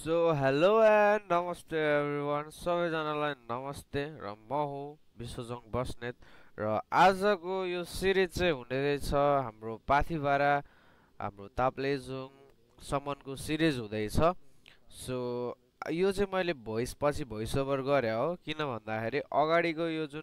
So hello and नमस्ते everyone सबैजनालाई नमस्ते र म हुँ विश्वजङ बस्नेत र आजको यो सिरिज चाहिँ हुने रहेछ हाम्रो पाथिभारा हाम्रो ताप्लेजुङ सम्मको सिरिज हुँदैछ। सो यो चाहिँ मैले भोइस ओभर गरेँ हो, किन भन्दाखेरि अगाडिको यो जुन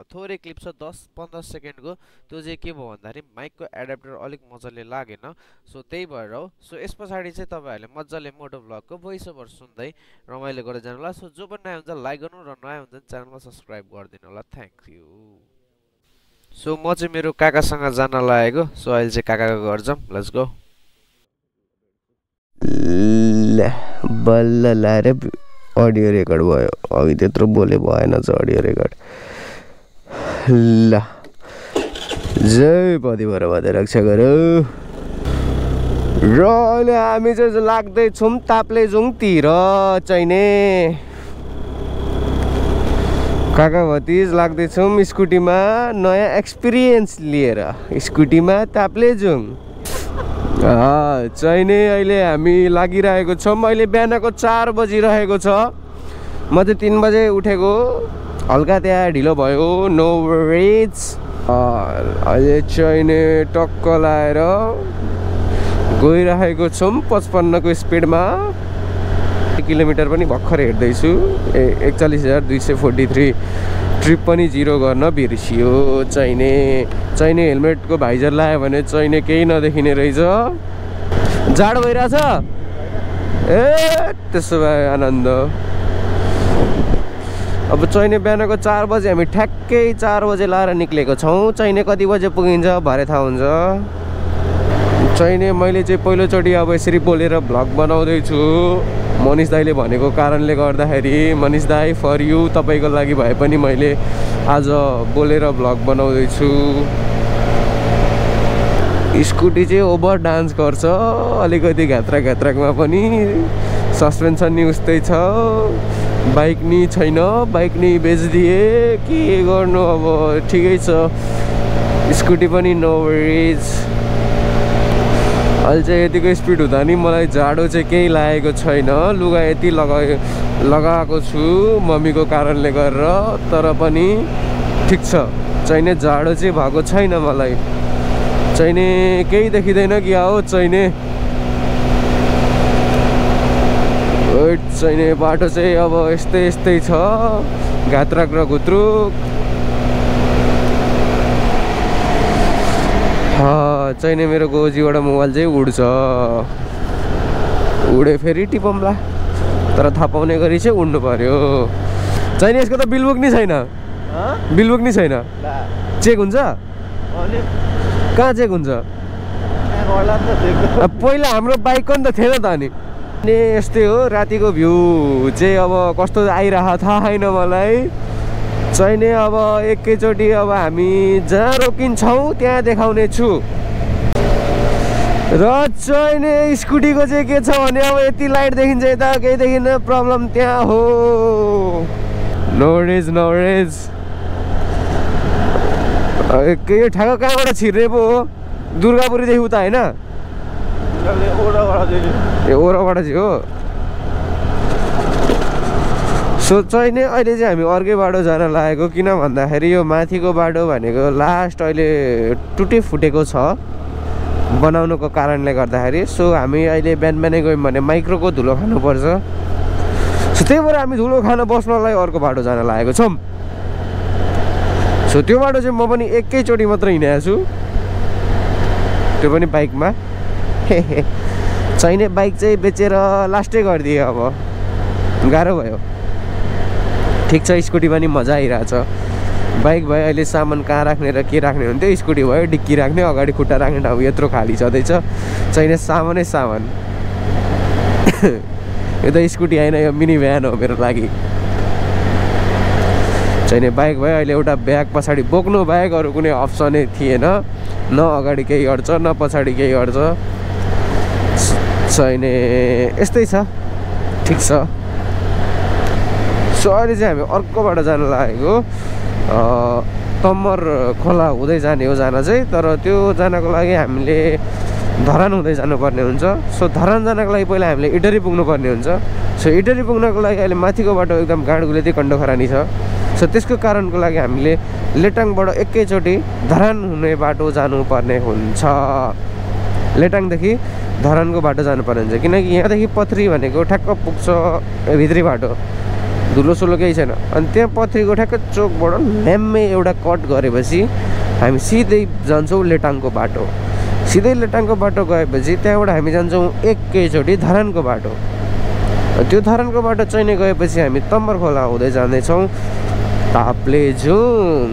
थोरै क्लिप छ 10-15 सेकेन्डको, त्यो चाहिँ के भयो भन्दाखेरि माइकको एडाप्टर अलिक मजाले लागेन। सो त्यही भएर हो। सो यस पछाडि चाहिँ तपाईँहरूले मजाले मोटो भ्लगको भोइस ओभर सुन्दै रमाइलो गरेर जानु होला। सो जो पनि नयाँ हुन्छ लाइक गर्नु र नयाँ हुन्छ च्यानलमा सब्सक्राइब गरिदिनु होला। Thank you. सो म चाहिँ मेरो काकासँग जान लागेको। सो अहिले चाहिँ काकाको घर जाऊँ, लेट्स गो। बल्ल लाएर अडियो रेकर्ड भयो। अघि त्यत्रो बोले भएन चाहिँ अडियो रेकर्ड। ल जय पतिभर भदै रक्षा गर। र अहिले हामी चाहिँ लाग्दैछौँ ताप्लेजुङतिर चाहिने काका भतिज लाग्दैछौँ स्कुटीमा नयाँ एक्सपिरियन्स लिएर स्कुटीमा ताप्लेजुङ चाहिने। अहिले हामी लागिरहेको छौँ। अहिले बिहानको 4 बजिरहेको छ। म चाहिँ 3 बजे उठेको, हल्का त्यहाँ ढिलो भयो, नो वरिज। अहिले चाहिने टक्क लाएर गइरहेको छौँ 55 को स्पिडमा। किलोमिटर पनि भर्खर हेर्दैछु 41,243। ट्रिप पनि 0 गर्न बिर्सियो। चाहिने हेलमेटको भाइजर लायो भने चाहिने केही नदेखिने रहेछ। जाडो भइरहेछ ए, त्यसो भए आनन्द। अब चाहिने बिहानको 4 बजे हामी ठ्याक्कै 4 बजे लाएर निक्लेको छौँ। चाहिने कति बजे पुगिन्छ भरे थाहा हुन्छ। चाहिने मैले चाहिँ पहिलोचोटि अब यसरी बोलेर भ्लग बनाउँदैछु मनिष दाईले भनेको कारणले गर्दाखेरि। मनिष दाई फर यु, तपाईँको लागि भए पनि मैले आज बोलेर भ्लग बनाउँदैछु। स्कुटी चाहिँ ओभर डान्स गर्छ अलिकति घात्राकमा पनि। सस्पेन्सन नि उस्तै छ, बाइक नि छैन, बाइक नि बेचिदिए के गर्नु अब। ठिकै छ, स्कुटी पनि नो वरिज। अहिले चाहिँ यतिको स्पिड हुँदा नि मलाई जाडो चाहिँ केही लागेको छैन। लुगा यति लगाएको छु मम्मीको कारणले गरेर, तर पनि ठिक छ। चाहिने जाडो चाहिँ भएको छैन मलाई। चाहिने केही देखिँदैन कि आओ चाहिने बाटो चाहिँ अब यस्तै छ, घात्राक र घुत्रुक। चाहिने मेरो गोजीबाट मोबाइल चाहिँ उडे फेरि टिपम्ला, तर थाहा पाउने गरी चाहिँ उड्नु पर्यो। चाहिने यसको त बिलबुक नि छैन। बिलबुक नि छैन। चेक हुन्छ कहाँ चेक हुन्छ? पहिला हाम्रो बाइकको नि त थिएन त। अनि यस्तै हो, रातिको भ्यू चाहिँ अब कस्तो आइरहेको थाहा छैन मलाई। चाहिने अब एकैचोटि अब हामी जहाँ रोकिन्छौँ त्यहाँ देखाउने छु। र चाहिने स्कुटीको चाहिँ के छ भने अब यति लाइट देखिन्छ, यता केही देखिन्न, प्रब्लम त्यहाँ हो। No rage. यो ठ्याक्क कहाँबाट छिर्ने पो हो? दुर्गापुरीदेखि उता होइन? ए ओराबाट चाहिँ हो। सो चाहिने अहिले चाहिँ हामी अर्कै बाटो जान लागेको, किन भन्दाखेरि यो माथिको बाटो भनेको लास्ट अहिले टुटे फुटेको छ बनाउनुको कारणले गर्दाखेरि। सो हामी अहिले बिहानै गयौँ भने माइक्रोको धुलो खानुपर्छ। सो त्यही भएर हामी धुलो खान बस्नलाई अर्को बाटो जान लागेको छौँ। सो त्यो बाटो चाहिँ म पनि एकैचोटि मात्र हिँडेको छु, त्यो पनि बाइकमा। चाहिने बाइक चाहिँ बेचेर लास्टै गरिदिएँ, अब गाह्रो भयो। ठिक छ, स्कुटी पनि मजा आइरहेछ। बाइक भयो अहिले सामान कहाँ राख्ने र के राख्ने हुन्थ्यो। स्कुटी भयो डिक्की राख्ने, अगाडि खुट्टा राख्ने ठाउँ यत्रो खाली छँदैछ। चाहिने सामानै सामान। यो त स्कुटी होइन, यो मिनी भ्यान हो मेरो लागि। चाहिने बाइक भयो अहिले एउटा ब्याग पछाडि बोक्नु बाहेक अरू कुनै अप्सनै थिएन। न अगाडि केही अड्छ न पछाडि केही अड्छ। चाहिने यस्तै छ, ठिक छ। सो अहिले चाहिँ हामी अर्को बाटो जान लागेको। तम्मर खोला हुँदै जाने हो जान चाहिँ, तर त्यो जानको लागि हामीले धरान हुँदै जानुपर्ने हुन्छ। सो धरान जानको लागि पहिला हामीले इटरी पुग्नुपर्ने हुन्छ। सो इटरी पुग्नको लागि अहिले माथिको बाटो एकदम गाँडगुलेती कन्डोखरानी छ। सो त्यसको कारणको लागि हामीले लेटाङबाट एकैचोटि धरान हुने बाटो जानुपर्ने हुन्छ। लेटाङदेखि धरानको बाटो जानुपर्ने हुन्छ, किनकि यहाँदेखि पथरी भनेको ठ्याक्क पुग्छ भित्री बाटो, धुलोसुलो केही छैन। अनि त्यहाँ पथरीको ठ्याक्क चोकबाट ल्याम्मै एउटा कट गरेपछि हामी सिधै जान्छौँ लेटाङको बाटो। सिधै लेटाङको बाटो गएपछि त्यहाँबाट हामी जान्छौँ एकैचोटि धरानको बाटो। त्यो धरानको बाटो चाहिँ गएपछि हामी तम्बर खोला हुँदै जाँदैछौँ ताप्लेजुङ।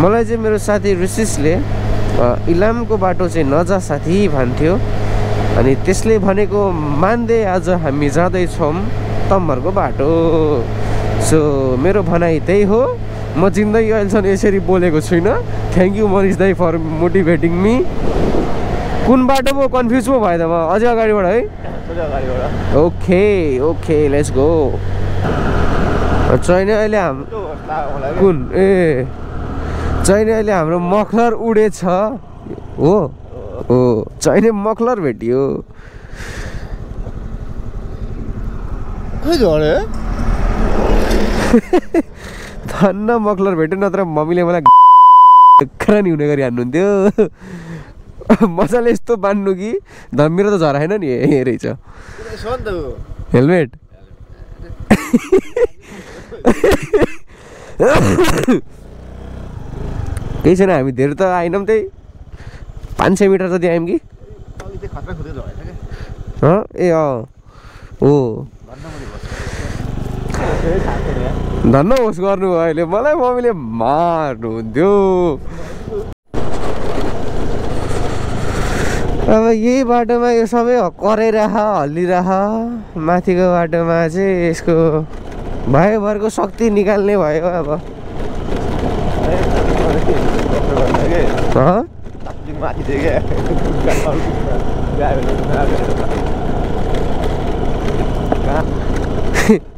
मलाई चाहिँ मेरो साथी ऋषिसले इलामको बाटो चाहिँ नजा साथी भन्थ्यो, अनि त्यसले भनेको मान्दै आज हामी जाँदैछौँ तम्बरको बाटो। सो मेरो भनाइ त्यही हो। म जिन्दगी अहिलेसम्म यसरी बोलेको छुइनँ। थ्याङ्क यू मनिष दाई फर मोटिभेटिङ मी। कुन बाटो पो कन्फ्युज पो भयो त म। अझै अगाडिबाट है? Okay okay let's go. चाहिने अहिले कुन ए चाहिने अहिले हाम्रो मखलर उडेछ हो। हो चाहिने मखलर भेटियो। धन्न मखलर भेट्यो, नत्र मम्मीले मलाई खरानी हुने गरी हान्नुहुन्थ्यो। मजाले यस्तो बान्नु कि मेरो त झराएन नि। यही रहेछ हेलमेट। केही छैन, हामी धेरै त आएनौँ, त्यही 500 मिटर जति आयौँ कि। ए अँ हो धन्न होस् गर्नु अहिले। मलाई मम्मीले मार्नुहुन्थ्यो। अब यही बाटोमा यो सबै कराइरह हल्लिरह, माथिको बाटोमा चाहिँ यसको भाइभरको शक्ति निकाल्ने भयो। अब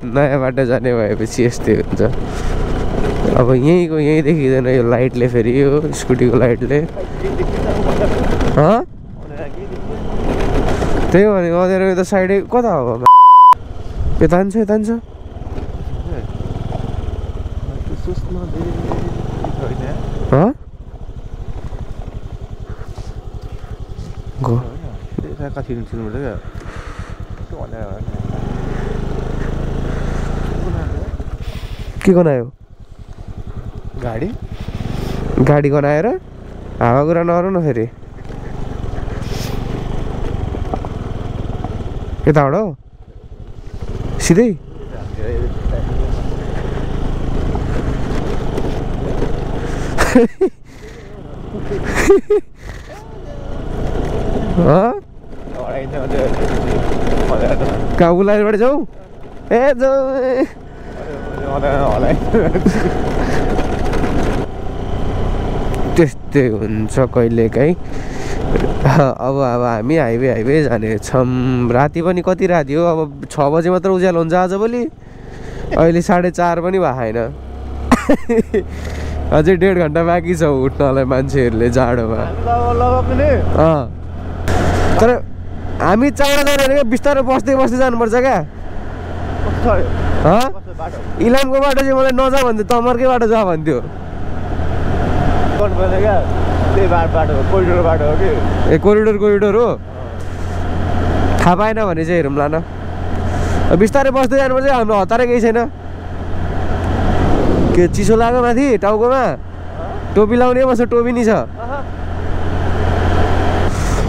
नयाँ बाटो जाने भएपछि यस्तै हुन्छ। अब यहीँको यहीँ देखिँदैन यो लाइटले, फेरि यो स्कुटीको लाइटले। त्यही भने अँध्यारो त साइडै कता हो? यो तान्छ यो तान्छ। के गनायो? गाडी गनाएर हावा कुरा नगरौँ न फेरि। यताबाट हो सिधै? काबु लाइनबाट जाउँ? ए जाउँ। त्यस्तै हुन्छ कहिलेकाहीँ। अब हामी हाइवे जानेछौँ। राति पनि कति राति हो? अब 6 बजे मात्र उज्यालो हुन्छ आजभोलि। अहिले 4:30 पनि भएको छैन। अझै 1.5 घन्टा बाँकी छ उठ्नलाई मान्छेहरूले जाडोमा। तर हामी चाँडो जाने बिस्तारै बस्दै जानुपर्छ क्या। इलामको बाटो चाहिँ मलाई नजा भन्थ्यो, तमरकै बाटो जा भन्थ्यो। ए कोरिडोर हो? थाहा पाएन भने चाहिँ हेरौँला न। बिस्तारै बस्दै जानुपर्छ। हाम्रो हतारै केही छैन। के चिसो लाग्यो माथि टाउकोमा? टोपी लाउने बस्छ, टोपी नि छ।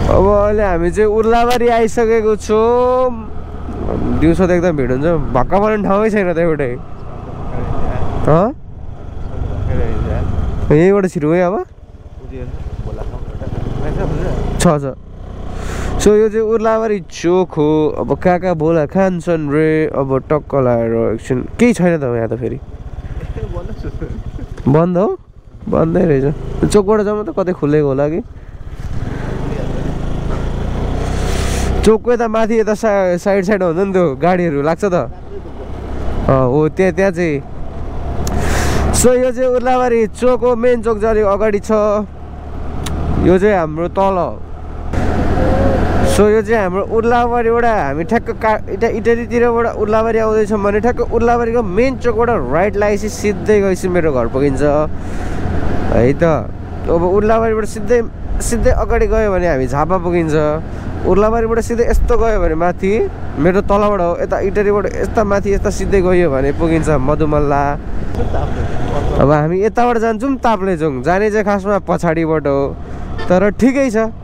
अब अहिले हामी चाहिँ उर्लाबारी आइसकेको छौँ। दिउँसो त एकदम भिड हुन्छ, भक्का पर्ने ठाउँै छैन त एउटै। यहीँबाट छिटो है। अब छ। सो यो चाहिँ उर्लाबारी चोक हो। अब कहाँ बोला खान्छन् रे। अब टक्क लगाएर एकछिन केही छैन त यहाँ त। फेरि बन्द हो? बन्दै रहेछ। चोकबाट जाउँ त कतै खुलेको होला कि। चोकको यता माथि यता साइड हुन्छ नि त्यो गाडीहरू लाग्छ त। हो त्यहाँ चाहिँ। सो यो चाहिँ उर्लाबारी चोक हो। मेन चोक चाहिँ अलिक अगाडि छ। यो चाहिँ हाम्रो तल सो यो चाहिँ हाम्रो उर्लाबारीबाट हामी ठ्याक्क इटरीतिरबाट उर्लाबारी आउँदैछौँ भने ठ्याक्क उर्लाबारीको मेन चोकबाट राइट लागेपछि सिधै गएपछि मेरो घर पुगिन्छ है त। अब उर्लाबारीबाट सिधै अगाडि गयो भने हामी झापा पुगिन्छ। उर्लाबारीबाट सिधै यस्तो गयो भने माथि मेरो तलबाट हो, यता इटरीबाट यता माथि यता सिधै गयो भने पुगिन्छ मधुमल्ला। अब हामी यताबाट जान्छौँ ताप्लेजुङ, जाने चाहिँ खासमा पछाडिबाट हो तर ठिकै छ।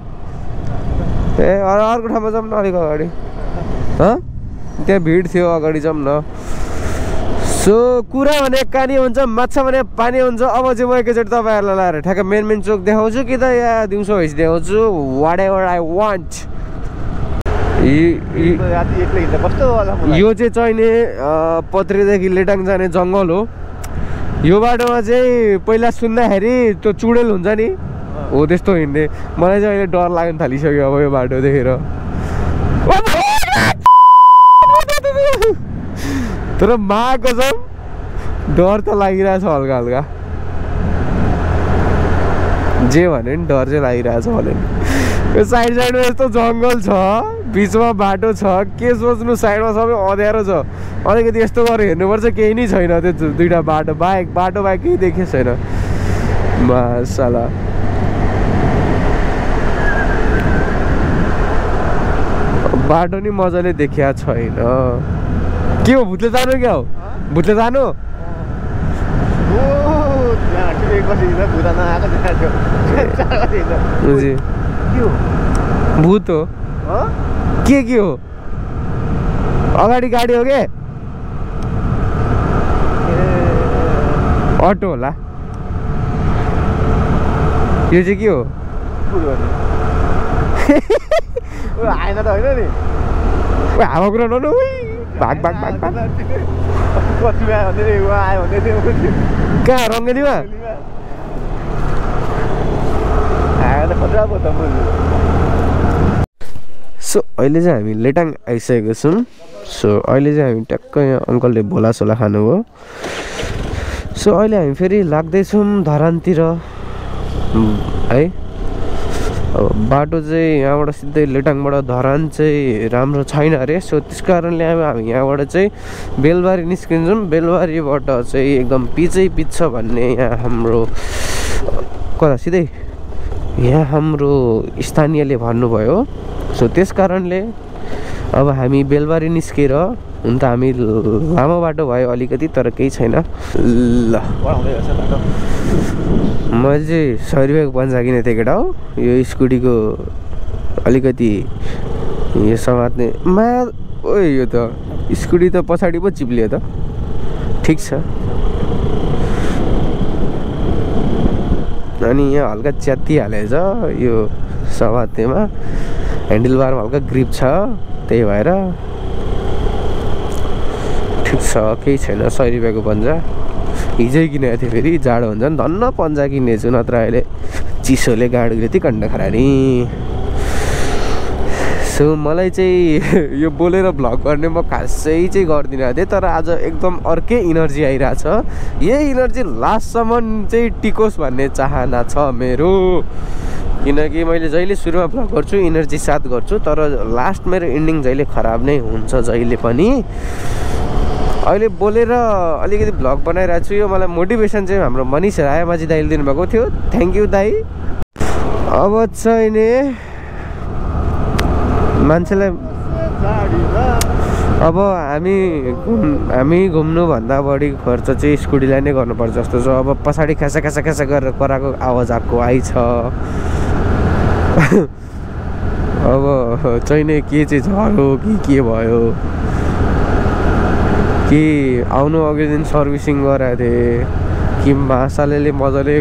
ए अर्को ठाउँमा जाऊँ न अलिक अगाडि, त्यहाँ भिड थियो अगाडि जाऊँ न। सो कुरा भने कहानी हुन्छ, माछा भने पानी हुन्छ। अब चाहिँ म एकैचोटि तपाईँहरूलाई लाएर ठ्याक्क मेन चोक देखाउँछु कि त या दिउँसो भएपछि देखाउँछु, वाट एभर आई वान्ट। यो चाहिँ चाहिने पत्रीदेखि लेटाङ जाने जङ्गल हो। यो बाटोमा चाहिँ पहिला सुन्दाखेरि त्यो चुडेल हुन्छ नि हो त्यस्तो हिँड्ने। मलाई चाहिँ अहिले डर लाग्न थालिसक्यो अब यो बाटो देखेर। तर माको छ डर त लागिरहेछ हल्का हल्का, जे भने नि डर चाहिँ लागिरहेछ भने। यो साइडमा यस्तो जङ्गल छ, बिचमा बाटो छ, के सोच्नु साइडमा सबै अँध्यारो छ। अलिकति यस्तो गरेर हेर्नुपर्छ, केही नै छैन त्यो दुईवटा बाटो बाहेक केही देखेको छैन। मासाला बाटो नि मजाले देखिया छैन। के हो भुतले जानु? क्या हो भुतले जानु? भूत हो के हो? अगाडि गाडी हो के अटो होला? यो चाहिँ के हो? आएन त होइन नि, हावा कुरा ननु भाग कहाँ रङ्गेलीमा? सो अहिले चाहिँ हामी लेटाङ आइसकेको छौँ। सो अहिले चाहिँ हामी ट्याक्क यहाँ अङ्कलले भोलासोला खानुभयो। सो अहिले हामी फेरि लाग्दैछौँ धरानतिर है। अब बाटो चाहिँ यहाँबाट सिधै लेटाङबाट धरान चाहिँ राम्रो छैन अरे। सो त्यस कारणले हामी यहाँबाट चाहिँ बेलबारी निस्किन्छौँ। बेलबारीबाट चाहिँ एकदम पिचै पिच छ भन्ने यहाँ हाम्रो कता सिधै यहाँ हाम्रो स्थानीयले भन्नुभयो। सो त्यस कारणले अब हामी बेलबारी निस्केर, हुन त हामी लामो बाटो भयो अलिकति तर केही छैन। ल मैले चाहिँ 100 रुपियाँको पन्जा किनेको थिएँ केटा हो। यो स्कुटीको अलिकति यो समात्ने ओ यो त स्कुटी त पछाडि पो चिप्लियो त, ठिक छ। अनि यहाँ हल्का च्यात्तिहालेछ यो समात्नेमा, ह्यान्डलबारमा हल्का ग्रिप छ, त्यही भएर ठिक छ, केही छैन। 100 रुपियाँको पन्जा हिजै किनेको थिएँ, फेरि जाडो हुन्छ नि धन्न पन्जा किनेछु, नत्र अहिले चिसोले गाडो गति कण्ड खरानी। सो मलाई चाहिँ यो बोलेर भ्लग गर्ने म खासै चाहिँ गर्दिनँ थिएँ, तर आज एकदम अर्कै इनर्जी आइरहेछ। यही इनर्जी लास्टसम्म चाहिँ टिकोस् भन्ने चाहना छ मेरो, किनकि मैले जहिले सुरुमा भ्लग गर्छु इनर्जी साथ गर्छु, तर लास्ट मेरो एन्डिङ जहिले खराब नै हुन्छ जहिले पनि। अहिले बोलेर अलिकति भ्लग बनाइरहेको छु। यो मलाई मोटिभेसन चाहिँ हाम्रो मनिष रायमाझी दाइले दिनुभएको थियो, थ्याङ्क यू दाई। अब चाहिँ नि मान्छेलाई अब हामी घुम्नुभन्दा बढी खर्च चाहिँ स्कुटीलाई नै गर्नुपर्छ जस्तो छ। अब पछाडि खासा गरेर कराएको आवाज आएको आइछ। अब चाहिँ नि के चाहिँ झऱ्यो कि के भयो कि आउनु अघि दिन सर्भिसिङ गराएको थिएँ कि मासाले मजाले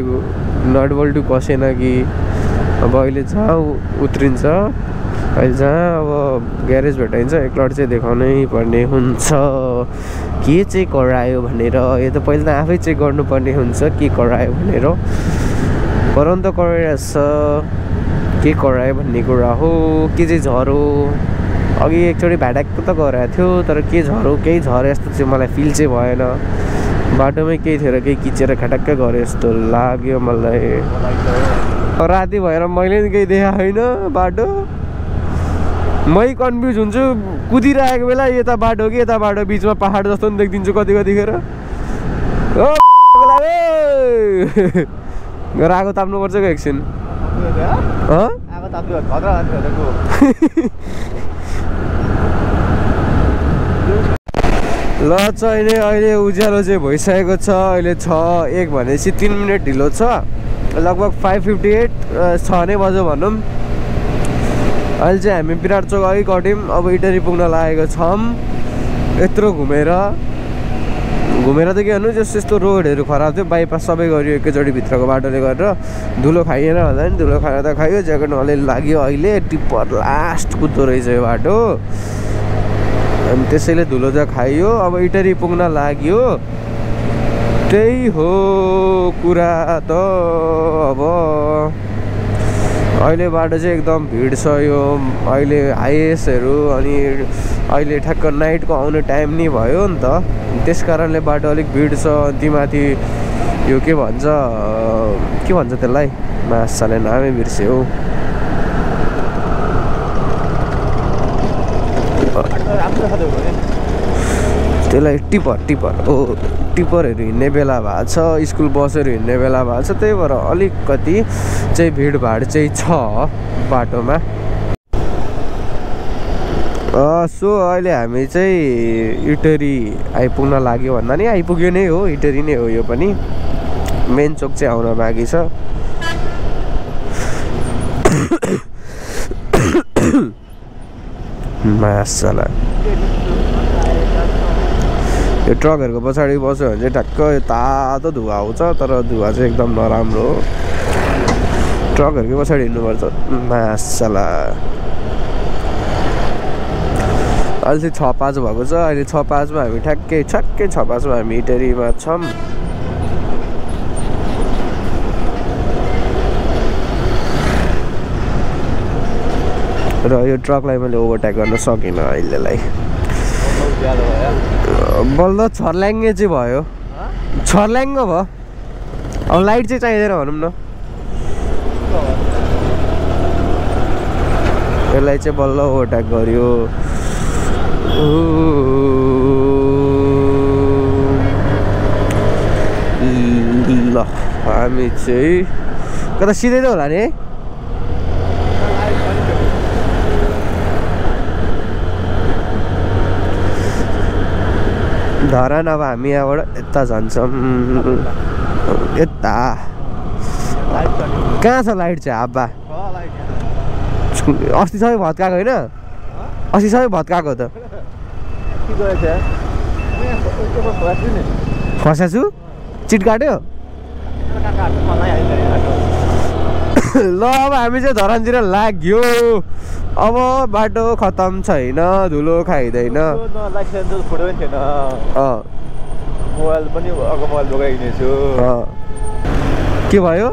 नटबल्टु कसेन कि अब अहिले जहाँ उत्रिन्छ, अहिले जहाँ अब ग्यारेज भेटाइन्छ एकलट चाहिँ देखाउनै पर्ने हुन्छ के चाहिँ करायो भनेर। यो त पहिला त आफै चेक गर्नुपर्ने हुन्छ के करायो भनेर। गराउनु त कराइरहेछ, के करायो भन्ने कुरा हो। के चाहिँ झरो अघि एकचोटि भ्याडाक्क त गराएको थियो, तर के झरो केही झरे जस्तो चाहिँ मलाई फिल चाहिँ भएन। बाटोमै केही थियो र केही किचेर खटक्क गरे जस्तो लाग्यो मलाई। राति भएर मैले नि केही देखाएको छैन बाटो। मै कन्फ्युज हुन्छु कुदिरहेको बेला यता बाटो कि यता बाटो बिचमा पहाड जस्तो नि देखिदिन्छु कति कतिखेर गएर आगो ताप्नुपर्छ कि एकछिन ल चाहिँ अहिले उज्यालो चाहिँ भइसकेको छ अहिले 6:01 भनेपछि 3 मिनट ढिलो छ लगभग 5:58 6 नै बज्यो भनौँ अहिले चाहिँ हामी विराट चोक अघि कट्यौँ अब इटरी पुग्न लागेको छौँ यत्रो घुमेर त के भन्नु जस्तो यस्तो रोडहरू खराब थियो बाइपास सबै गरियो एकैचोटि भित्रको बाटोले गरेर धुलो खाइएन होला नि धुलो खाएर त खायो ज्याकेट अलिअलि लाग्यो अहिले टिप्पर लास्ट कुद्दो रहेछ यो बाटो अनि त्यसैले धुलो त खाइयो अब इटरी पुग्न लाग्यो त्यही हो कुरा त अब अहिले बाटो चाहिँ एकदम भिड छ यो अहिले हाइएस्टहरू अनि अहिले ठ्याक्क नाइटको आउने टाइम नि भयो नि त त्यस कारणले बाटो अलिक भिड छ तीमाथि यो के भन्छ त्यसलाई माछाले नामै बिर्स्यो त्यसलाई टिपर हो टिपरहरू हिँड्ने बेला भएको छ स्कुल बसहरू हिँड्ने बेला भएको छ त्यही भएर अलिकति चाहिँ भिडभाड चाहिँ छ बाटोमा सो अहिले हामी चाहिँ इटरी आइपुग्न लाग्यो भन्दा नि आइपुग्यो नै हो इटरी नै हो यो पनि मेन चोक चाहिँ आउन बाँकी छ मासला यो ट्रकहरूको पछाडि बस्यो भने चाहिँ ठ्याक्क तातो धुवा आउँछ तर धुवा चाहिँ एकदम नराम्रो हो ट्रकहरूको पछाडि हिँड्नुपर्छ मासला अहिले चाहिँ 6:05 भएको छ अहिले 6:05 मा हामी ठ्याक्कै 6:05 मा हामी इटरीमा छौँ र यो ट्रकलाई मैले ओभरटेक गर्न सकिनँ अहिलेलाई बल्ल छर्ल्याङ्गे चाहिँ भयो छर्ल्याङ्ग भयो अब लाइट चाहिँ चाहिँदैन भनौँ न यसलाई चाहिँ बल्ल ओभरटेक गर्यो ल हामी चाहिँ कता सिधै त होला नि धरान अब हामी यहाँबाट यता जान्छौँ यता कहाँ छ लाइट चाहिँ हाब्बा अस्ति सबै भत्काएको होइन अस्ति सबै भत्काएको त फसाछु चिट काट्यो ल अब हामी चाहिँ धरानतिर लाग्यो अब बाटो खतम छैन धुलो खाइँदैन मोबाइल पनि मोबाइल बोकाइदिनेछु के भयो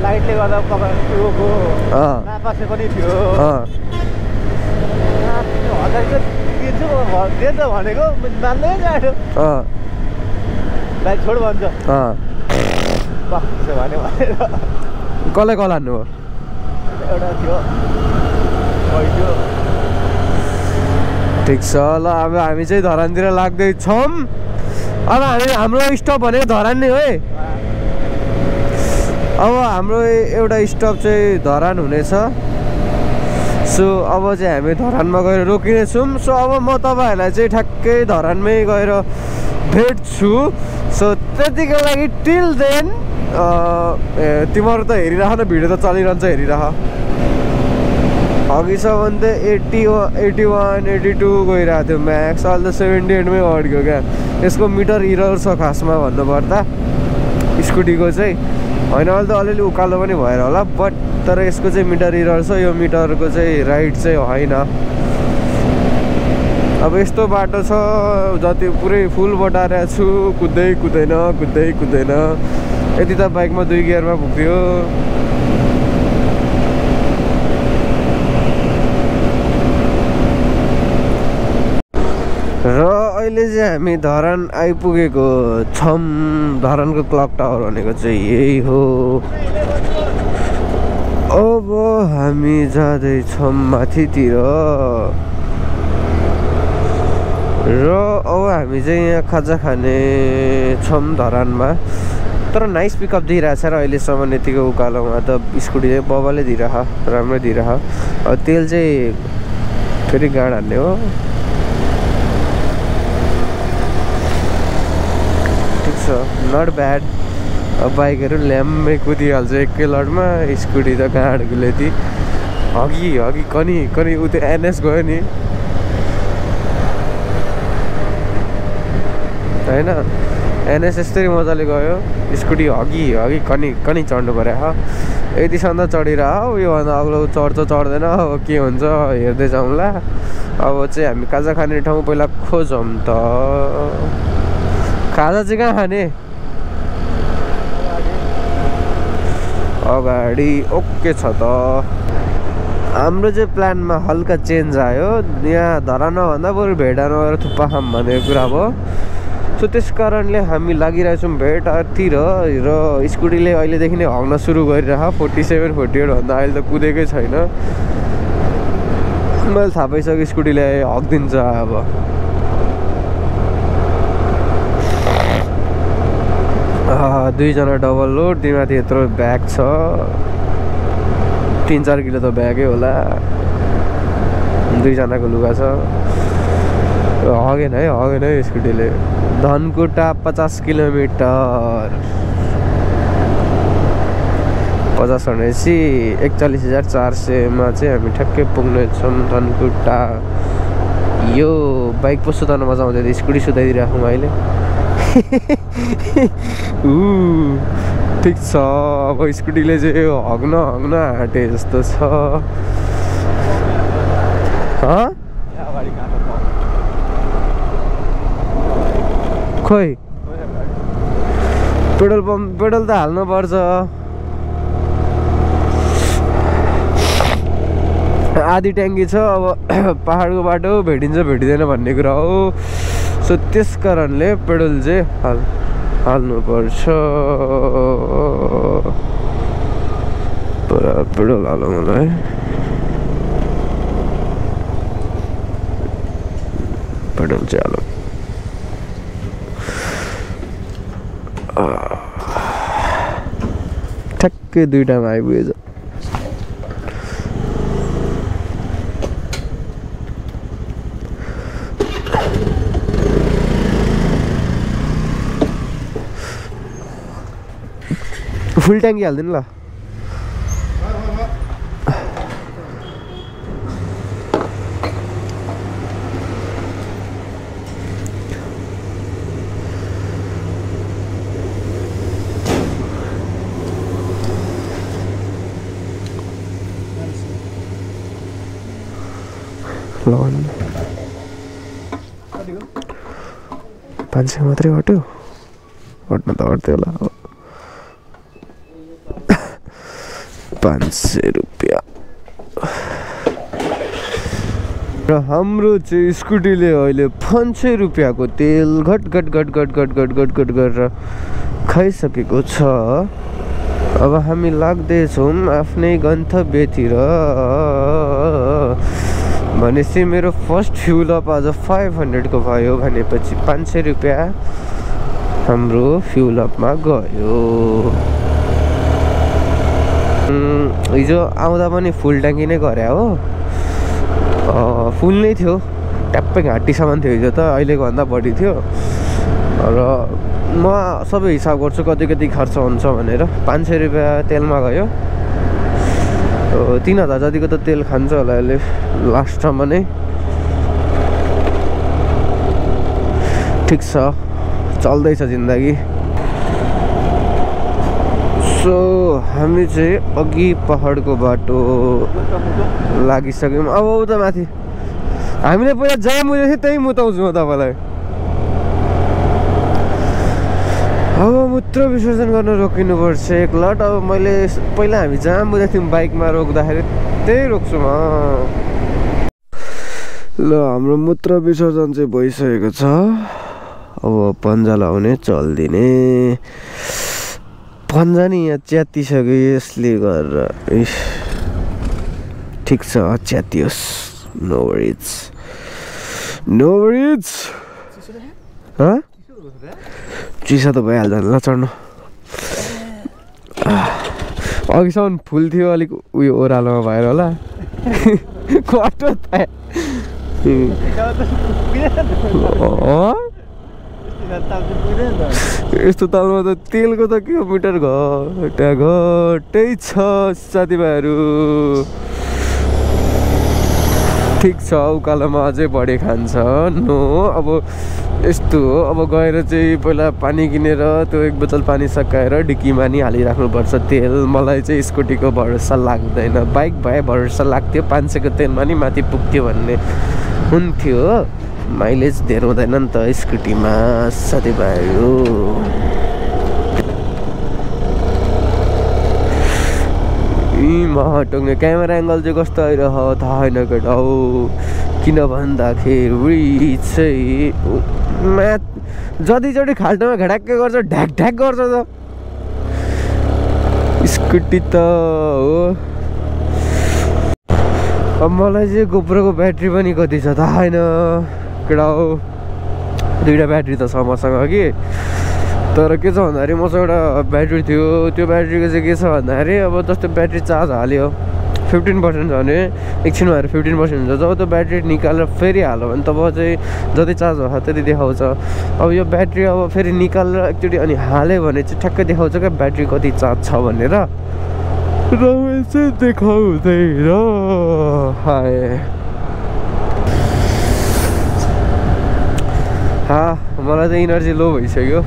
लाइटले गर्दा नापासे पनि थियो भनेको मान्दै जायो लाइट छोड भन्छ कसलाई कल हान्नु हो एउटा थियो ठिक छ ल अब हामी चाहिँ धरानतिर लाग्दैछौँ अब हाम्रो स्टप भनेको धरान नै हो है अब हाम्रो एउटा स्टप चाहिँ धरान हुनेछ सो अब चाहिँ हामी धरानमा गएर रोकिनेछौँ सो अब म तपाईँहरूलाई चाहिँ ठ्याक्कै धरानमै गएर भेट्छु सो त्यतिको लागि टिल देन तिमीहरू त हेरिरह न भिडियो त चलिरहन्छ हेरिरह अघिसम्म त 81 82 गइरहेको थियो म्याक्स अहिले त 78 मै अड्क्यो क्या यसको मिटर इरर छ खासमा भन्नुपर्दा स्कुटीको चाहिँ होइन अहिले त अलिअलि उकालो पनि भएर होला बट तर यसको चाहिँ मिटर इरर छ यो मिटरको चाहिँ राइट चाहिँ होइन अब यस्तो बाटो छ जति पुरै फुल बटारेको छु कुद्दै कुदैन यति त बाइकमा 2 गियरमा पुग्थ्यो र अहिले चाहिँ हामी धरान आइपुगेको छौँ धरानको क्लक टावर भनेको चाहिँ यही हो अब हामी जाँदैछौँ माथितिर र अब हामी चाहिँ यहाँ खाजा खाने छौँ धरानमा। तर नाइस पिकअप दिइरहेछ र अहिलेसम्म यतिको उकालोमा त स्कुटी चाहिँ बबाले दिइरह राम्रै दिइरह। अब तेल चाहिँ फेरि गाड हान्ने हो। ठिक छ, नट ब्याड। अब बाइकहरू ल्याम्मै कुदिहाल्छ एकै लडमा, स्कुटी त गाड गुलेती अघि अघि कनी कनी उ त्यो एनएस गयो नि होइन, एनएस यस्तै मजाले गयो, स्कुटी अघि अघि कनी कनी चढ्नु पऱ्यो। यतिसम्म त चढिरह, योभन्दा अग्लो चढ्छ चढ्दैन अब के हुन्छ हेर्दै जाउँला। अब चाहिँ हामी खाजा खाने ठाउँ पहिला खोजौँ त। खाजा चाहिँ कहाँ खाने? अगाडि ओके छ त। हाम्रो चाहिँ प्लानमा हल्का चेन्ज आयो। यहाँ धरानभन्दा बरु भेडा नगएर थुक्पा खाऊँ भन्ने कुरा भयो। सो त्यस कारणले हामी लागिरहेछौँ भेडातिर र स्कुटीले अहिलेदेखि नै हग्न सुरु गरिरह। 47 48 भन्दा अहिले त कुदेकै छैन। मैले थाहा पाइसकेँ स्कुटीले हगिदिन्छ अब। दुईजना डबल लोड, तिमीमाथि यत्रो ब्याग छ, 3-4 किलो त ब्यागै होला। दुईजनाको लुगा छ। हगेन है स्कुटीले। धनकुटा 50 किलोमिटर, 50 भनेपछि 41,400मा चाहिँ हामी ठ्याक्कै पुग्नेछौँ धनकुटा। यो बाइक पो सुताउन मजा आउँछ, स्कुटी सुताइदिइराखौँ अहिले। ठिक छ, अब स्कुटीले चाहिँ हग्न आँटे जस्तो छ। खोइ पेट्रोल त हाल्नु पर्छ। आधी ट्याङ्की छ। अब पहाडको बाटो भेटिन्छ भेटिँदैन भन्ने कुरा हो। सो त्यस कारणले पेट्रोल चाहिँ हाल्नुपर्छ। पुरा पेट्रोल हालौँ मलाई। पेट्रोल चाहिँ हालौँ। ठ्याक्कै 2टामा आइपुगेछ। फुल ट्याङ्की हालिदिनु ल। ल 500 मात्रै हट्यो, हट्न त हट्थ्यो होला। 500 रुपियाँ। र हाम्रो चाहिँ स्कुटीले अहिले 500 रुपियाँको तेल घट गरेर खाइसकेको छ। अब हामी लाग्दैछौँ आफ्नै गन्तव्यतिर। भनेपछि मेरो फर्स्ट फ्युल अप आज 500 को भयो भनेपछि 500 रुपियाँ हाम्रो फ्युल अपमा गयो। हिजो आउँदा पनि फुल ट्याङ्की नै गरे हो। फुल नै थियो, ट्याप्पै घाँटीसम्म थियो हिजो त। अहिलेको भन्दा बढी थियो। र म सबै हिसाब गर्छु कति खर्च हुन्छ भनेर। 500 रुपियाँ तेलमा गयो। 3000 जतिको त तेल खान्छ होला यसले लास्टसम्म नै। ठिक छ, चल्दैछ जिन्दगी। सो हामी चाहिँ अघि पहाडको बाटो लागिसक्यौँ। अब उता माथि हामीले पहिला जहाँ मुदेको थियो त्यहीँ मुताउँछु म तपाईँलाई। अब मूत्र विसर्जन गर्न रोकिनुपर्छ एकलट। अब मैले पहिला हामी जहाँ मुदेको थियौँ बाइकमा रोक्दाखेरि त्यही रोक्छु म। ल हाम्रो मूत्र विसर्जन चाहिँ भइसकेको छ। अब पन्जा लाउने चल्दिने। पन्जा नि यहाँ च्यातिसक्यो यसले गरेर इस ठिक छ च्यातियोस् नो वरिज चिसो त भइहाल्छ ल चढ्नु अघिसम्म फुल थियो अलिक उयो ओह्रालोमा भएर होला कटो यस्तो तालमा त तेलको त किलोमिटर घटै छ साथीभाइहरू ठिक छ उकालोमा अझै बढी खान्छ नो अब यस्तो हो अब गएर चाहिँ पहिला पानी किनेर त्यो 1 बोतल पानी सकाएर डिक्कीमा नि हालिराख्नुपर्छ तेल मलाई चाहिँ स्कुटीको भरोसा लाग्दैन बाइक भए भरोसा लाग्थ्यो 500 को तेलमा नि माथि पुग्थ्यो भन्ने हुन्थ्यो माइलेज धेर हुँदैन नि त स्कुटीमा साथीभाइहरू हटाउने क्यामेरा एङ्गल चाहिँ कस्तो आइरह थाहा छैन केटा हो किन भन्दाखेरि चाहिँ जति खाल्टोमा घडाक्कै गर्छ ढ्याक ढ्याक गर्छ त स्कुटी त हो अब मलाई चाहिँ गोप्रोको ब्याट्री पनि कति छ थाहा छैन केटा हो 2टा ब्याट्री त छ मसँग कि तर के छ भन्दाखेरि मसँग एउटा ब्याट्री थियो त्यो ब्याट्रीको चाहिँ के छ भन्दाखेरि अब जस्तो ब्याट्री चार्ज हाल्यो 15% छ भने एकछिनमा भएर 15% हुन्छ जब त्यो ब्याट्री निकालेर फेरि हाल्यो भने तब चाहिँ जति चार्ज भएको त्यति देखाउँछ अब यो ब्याट्री अब फेरि निकालेर एकचोटि अनि हाल्यो भने चाहिँ ठ्याक्कै देखाउँछ क्या ब्याट्री कति चार्ज छ भनेर चाहिँ देखाउँदैन हाय मलाई त इनर्जी लो भइसक्यो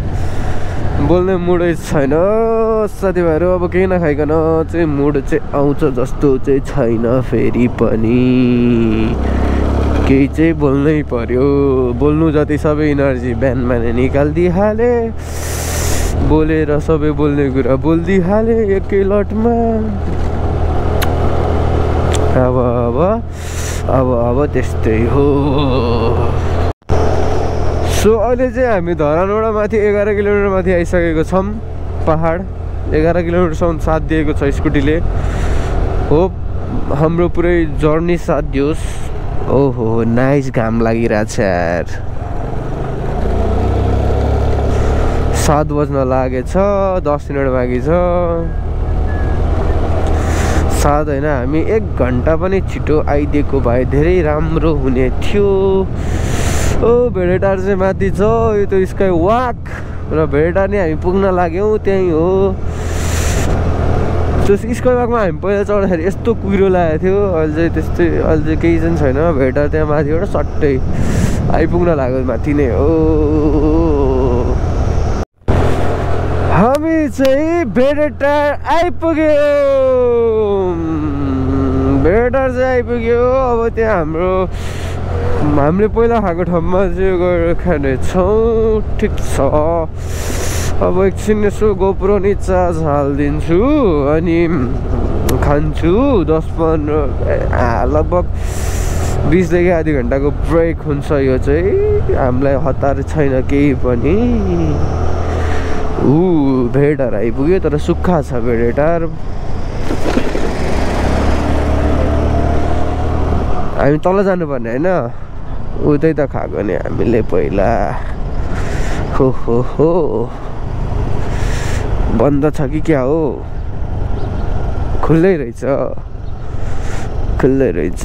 बोल्ने मुडै छैन साथीभाइहरू अब केही नखाइकन चाहिँ मुड चाहिँ आउँछ जस्तो चाहिँ छैन फेरि पनि केही चाहिँ बोल्नै पर्यो बोल्नु जति सबै इनर्जी बिहानमा नै निकालिदिइहाले बोलेर सबै बोल्ने कुरा बोलिदिइहाले एकै लटमा अब त्यस्तै हो सो अहिले चाहिँ हामी धरानबाट माथि 11 किलोमिटर माथि आइसकेको छौँ पहाड 11 किलोमिटरसम्म साथ दिएको छ स्कुटीले होप हाम्रो पुरै जर्नी साथ दियोस् ओहो नाइस घाम लागिरहेछ यार 7 बज्न लागेछ 10 मिनट बाँकी छ 7 होइन हामी 1 घन्टा पनि छिटो आइदिएको भए धेरै राम्रो हुने थियो ओ भेडेटार चाहिँ माथि छ यो त स्काई वाक र भेडेटार नै हामी पुग्न लाग्यौँ त्यहीँ हो त्यो स्काई वाकमा हामी पहिला चढ्दाखेरि यस्तो कुहिरो लागेको थियो अहिले चाहिँ त्यस्तै अहिले चाहिँ केही चाहिँ छैन भेडेटार त्यहाँ माथिबाट सट्टै आइपुग्न लाग्यो माथि नै हो हामी चाहिँ भेडेटार आइपुग्यो अब त्यहाँ हामीले पहिला खाएको ठाउँमा चाहिँ गएर खानेछौँ ठिक छ अब एकछिन यसो गोप्रो नि चार्ज हालिदिन्छु अनि खान्छु 10-15 लगभग 20देखि आधी घन्टाको ब्रेक हुन्छ यो चाहिँ हामीलाई हतार छैन केही पनि भेडेटार आइपुग्यो तर सुक्खा छ भेडेटार हामी तल जानुपर्ने होइन उतै त खाएको नि हामीले पहिला हो बन्द छ कि क्या हो खुल्लै रहेछ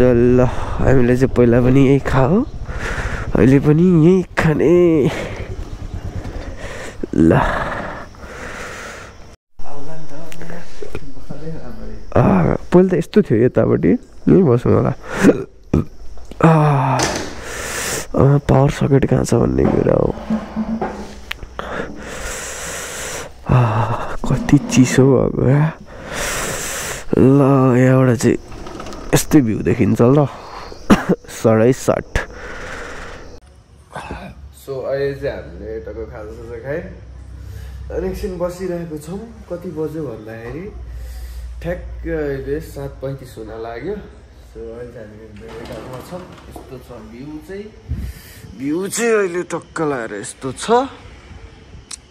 ल हामीले चाहिँ पहिला पनि यही खाऊ अहिले पनि यही खाने ल पहिला त यस्तो थियो यतापट्टि यहीँ बस्नु होला पावर सकेट कहाँ छ भन्ने कुरा हो कति चिसो भएको ल यहाँबाट चाहिँ यस्तै भ्यू देखिन्छ ल 7:30 सो अहिले चाहिँ हामीले यताको खाजासाजा खाएँ अनि एकछिन बसिरहेको छौँ कति बज्यो भन्दाखेरि ठ्याक्कै अहिले 7:35 हुन लाग्यो सो अहिले चाहिँ हामी भेडेटारमा छौँ यस्तो छ भ्यू चाहिँ अहिले टक्क लगाएर यस्तो छ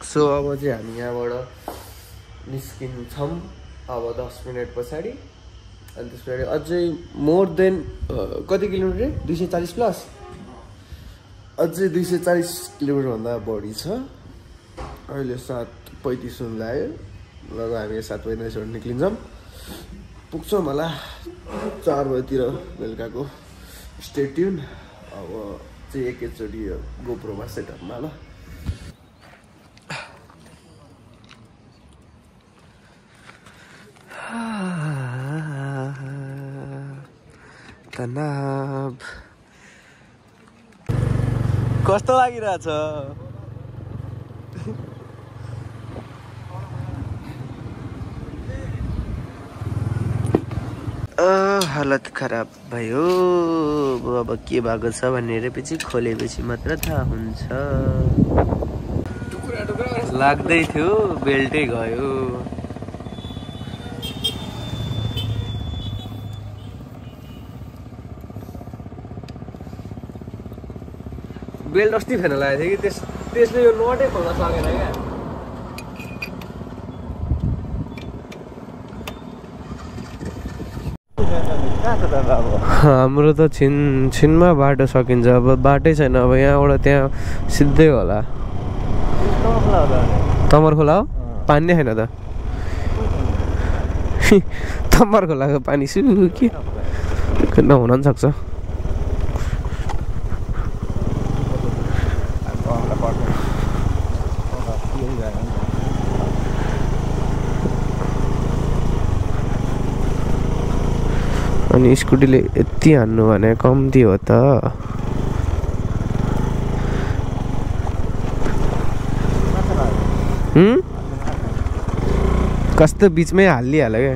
सो अब चाहिँ हामी यहाँबाट निस्किन्छौँ अब 10 मिनट पछाडि। अनि त्यस पछाडि अझै मोर देन कति किलोमिटर 240 प्लस अझै 240 किलोमिटरभन्दा बढी छ। अहिले 7:35 हुन लाग्यो। लगभग हामी 7:35बाट निक्लिन्छौँ, पुग्छौँ होला 4 बजीतिर बेलुकाको। Stay tune. अब चाहिँ एकैचोटि गोप्रोमा सेटअपमा ल। तनाव कस्तो लागिरहेछ? हालत खराब भयो। अब के भएको छ भनेर पछि खोलेपछि मात्र थाहा हुन्छ। लाग्दै थियो बेल्टै गयो। बेल्ट अस्ति फेर्न लागेको थियो कि त्यसले यो नटै खोल्न सकेन क्या। हाम्रो त छिनमा बाटो सकिन्छ। अब बाटै छैन। अब यहाँबाट त्यहाँ सिधै होला। तमर खोला हो? पानी नै छैन त। तमर खोलाको पानी सुके नहुन पनि सक्छ। अनि स्कुटीले यति हान्नु भने कम्ती हो त। कस्तो बिचमै हालिहाल्यो क्या।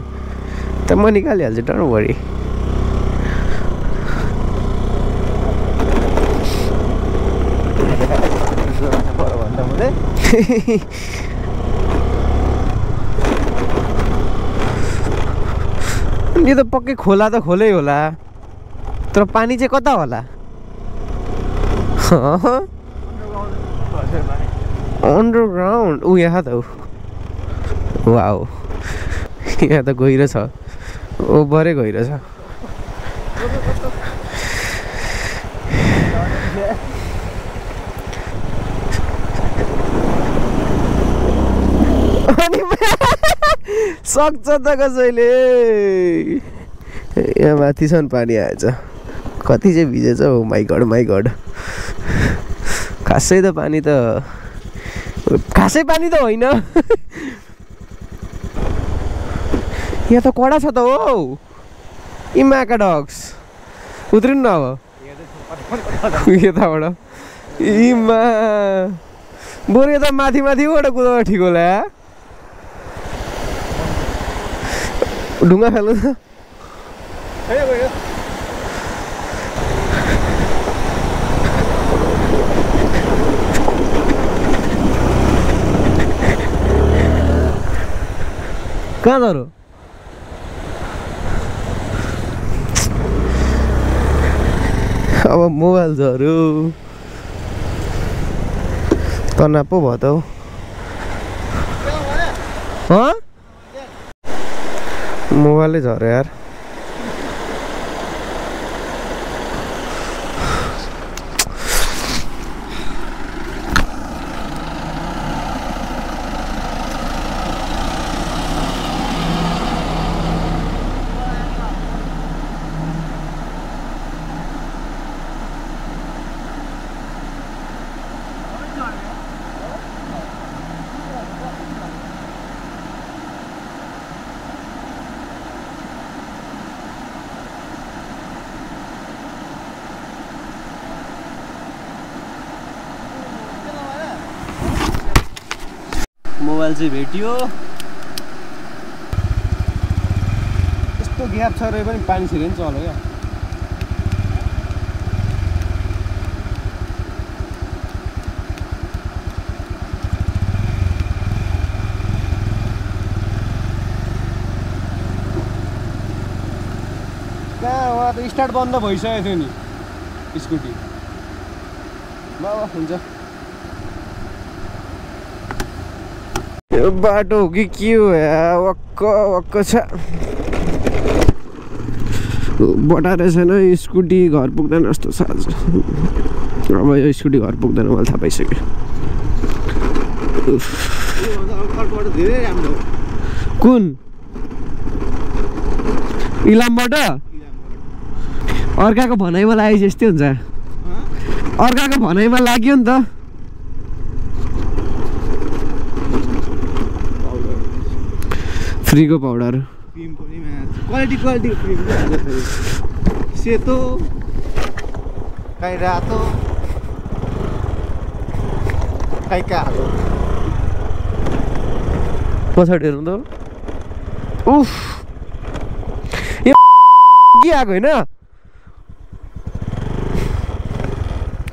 त म निकालिहाल्छु, डर वरी। यो त पक्कै खोला त खोलै होला, तर पानी चाहिँ कता होला? अन्डरग्राउन्ड। ऊ यहाँ त वाउ, यहाँ त गहिरो छ। ओभरै गहिरो छ। सक्छ त कसैले। यहाँ माथिसम्म पानी आएछ। कति चाहिँ भिजेछ? हो माई गड, माई गड। खासै त पानी त होइन। यहाँ त कडा छ त हो। इमाका डग्स उत्रिनु न अब यताबाट। इमा बरु यता माथिबाट कुदाउँदा ठिक होला। ढुङ्गा फाल्नु त। कहाँ झरो? अब मोबाइल झऱ्यो। तनाव पो भयो त हौ। मोबाइलै झऱ्यो यार। मोबाइल चाहिँ भेटियो। यस्तो ग्याप छ रे पनि पानी छिरे नि चल्यो क्या। कहाँ उहाँ त स्टार्ट बन्द भइसकेको थियो नि स्कुटी। ल हुन्छ। यो बाटो हो कि के हो या वक्क वक्क छ बटाएर छैन स्कुटी घर पुग्दैन जस्तो छ आज अब यो स्कुटी घर पुग्दैन मलाई थाहा पाइसक्यो कुन इलामबाट अर्काको भनाइमा लाग्यो जस्तै हुन्छ अर्काको भनाइमा लाग्यो नि त फ्रीको पाउडर क्वालिटी सेतो काहीँ रातो काहीँ कालो पछाडि हेर्नु त उफ यो के आएको होइन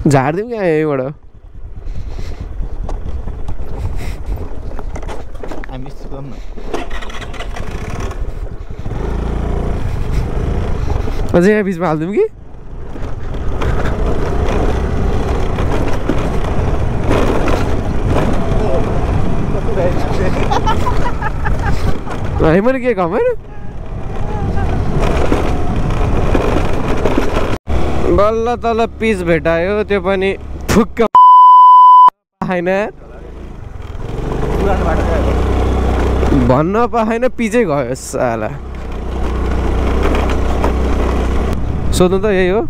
झारिदिउँ क्या यहीँबाट अझै यहाँ बिचमा हालिदिउँ कि है मैले के कम होइन बल्ल तल पिच भेटायो त्यो पनि फुक्क पाएन भन्न पाएन पिचै गयो साला सोध्नु त यही हो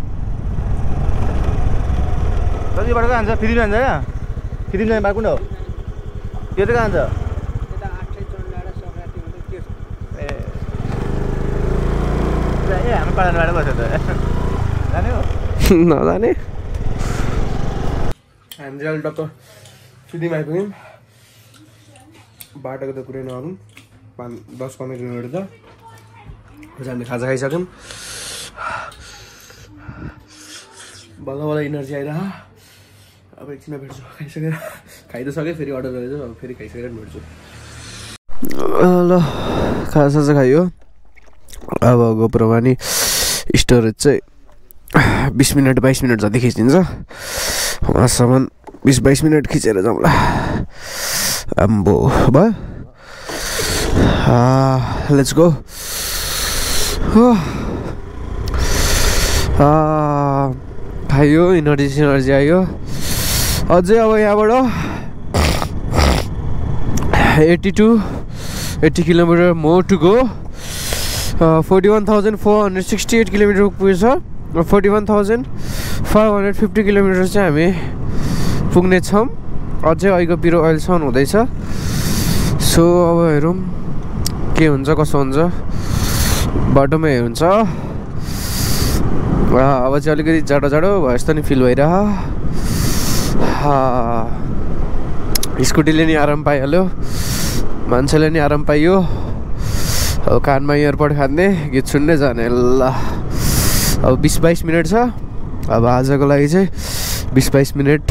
कतिबाट कहाँ जान्छ फ्री जान्छ क्या फ्री जाने बाटो कुन हो त्यो चाहिँ कहाँ जान्छ ए हाम्रो पालाबाट बस्यो त जाने हो नजाने हामी चाहिँ टक्क सिधीमा आइपुग्यौँ बाटोको त कुरै नगरौँ 10-15 किलोमिटर त हामीले खाजा खाइसक्यौँ बल्ल बल्ल इनर्जी आइरह अब एकछिनमा भेट्छु खाइसकेर खाइ त सकेँ फेरि अर्डर गरेछु अब फेरि खाइसकेर भेट्छु ल खाजा चाहिँ खाइयो अब गोप्रोमा नि स्टोरेज चाहिँ 20 मिनट 22 मिनट जति खिचिदिन्छ वहाँसम्म 20-22 मिनट खिचेर जाउँला आम्बो भयो लेट्स गो खाइयो इनर्जी आयो अझै अब यहाँबाट 80 kilometre more to go 41,468 kilometre पुगेछ 41,550 किलोमिटर चाहिँ हामी पुग्नेछौँ अझै अहिलेको पिरो अहिलेसम्म हुँदैछ सो अब हेरौँ के हुन्छ कसो हुन्छ बाटोमै हुन्छ अब चाहिँ अलिकति जाडो भयो जस्तो नि फिल भइरह स्कुटीले नि आराम पाइहाल्यो मान्छेले नि आराम पाइयो अब कानमा इयरपड खाँदै गीत सुन्दै जाने ल अब 20-22 मिनट छ अब आजको लागि चाहिँ 20-22 मिनट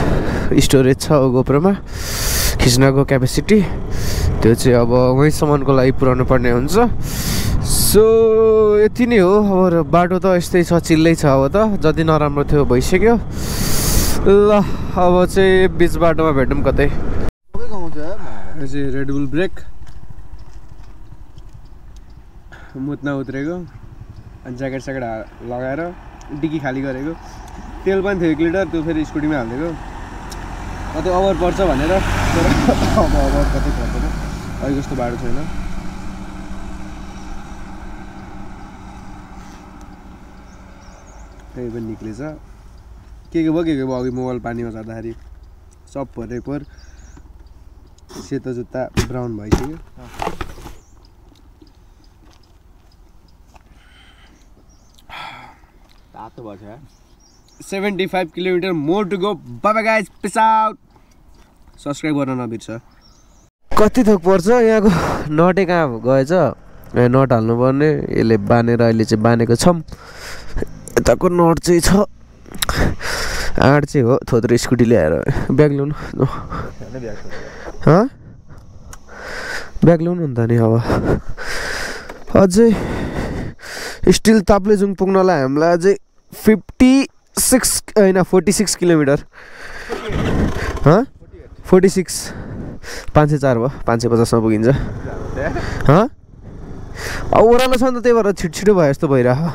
स्टोरेज छ अब गोप्रोमा खिच्नको क्यापेसिटी त्यो चाहिँ अब वहीँसम्मको लागि पुऱ्याउनु पर्ने हुन्छ सो यति नै हो अब बाटो त यस्तै छ चिल्लै छ अब त जति नराम्रो थियो भइसक्यो ल अब चाहिँ बिच बाटोमा भेटौँ कतै रेडबुल ब्रेक मुत्न उत्रेको ज्याकेट स्याकेट लगाएर डिकी खाली गरेको तेल पनि थियो 1 लिटर त्यो फेरि स्कुटीमा हालिदिएको कतै ओभर पर्छ भनेर तर अब ओभर कतै पर्दैन अहिले जस्तो बाटो छैन त्यही पनि निक्लेछ के भयो अघि मोबाइल पानीमा झर्दाखेरि सब भरेपर सेतो जुत्ता ब्राउन भइसक्यो तातो भएछ 75 किलोमिटर मोर टु गो बाबा गाइज पिस आउट सब्सक्राइब गर्न नबिर्स कति थोक पर्छ यहाँको नटै कहाँ गएछ नट हाल्नुपर्ने यसले बानेर अहिले चाहिँ बानेको छौँ यताको नट चाहिँ छ आँट चाहिँ हो थोत्रो स्कुटी ल्याएर ब्याग ल्याउनु ब्याग ल्याउनु नि त नि अब अझै स्टिल ताप्लेजुङ पुग्नलाई हामीलाई अझै 46 किलोमिटर 46 504 भयो 550 मा पुगिन्छ अब ओह्रालो छ नि त त्यही भएर छिटो भयो जस्तो भइरहेको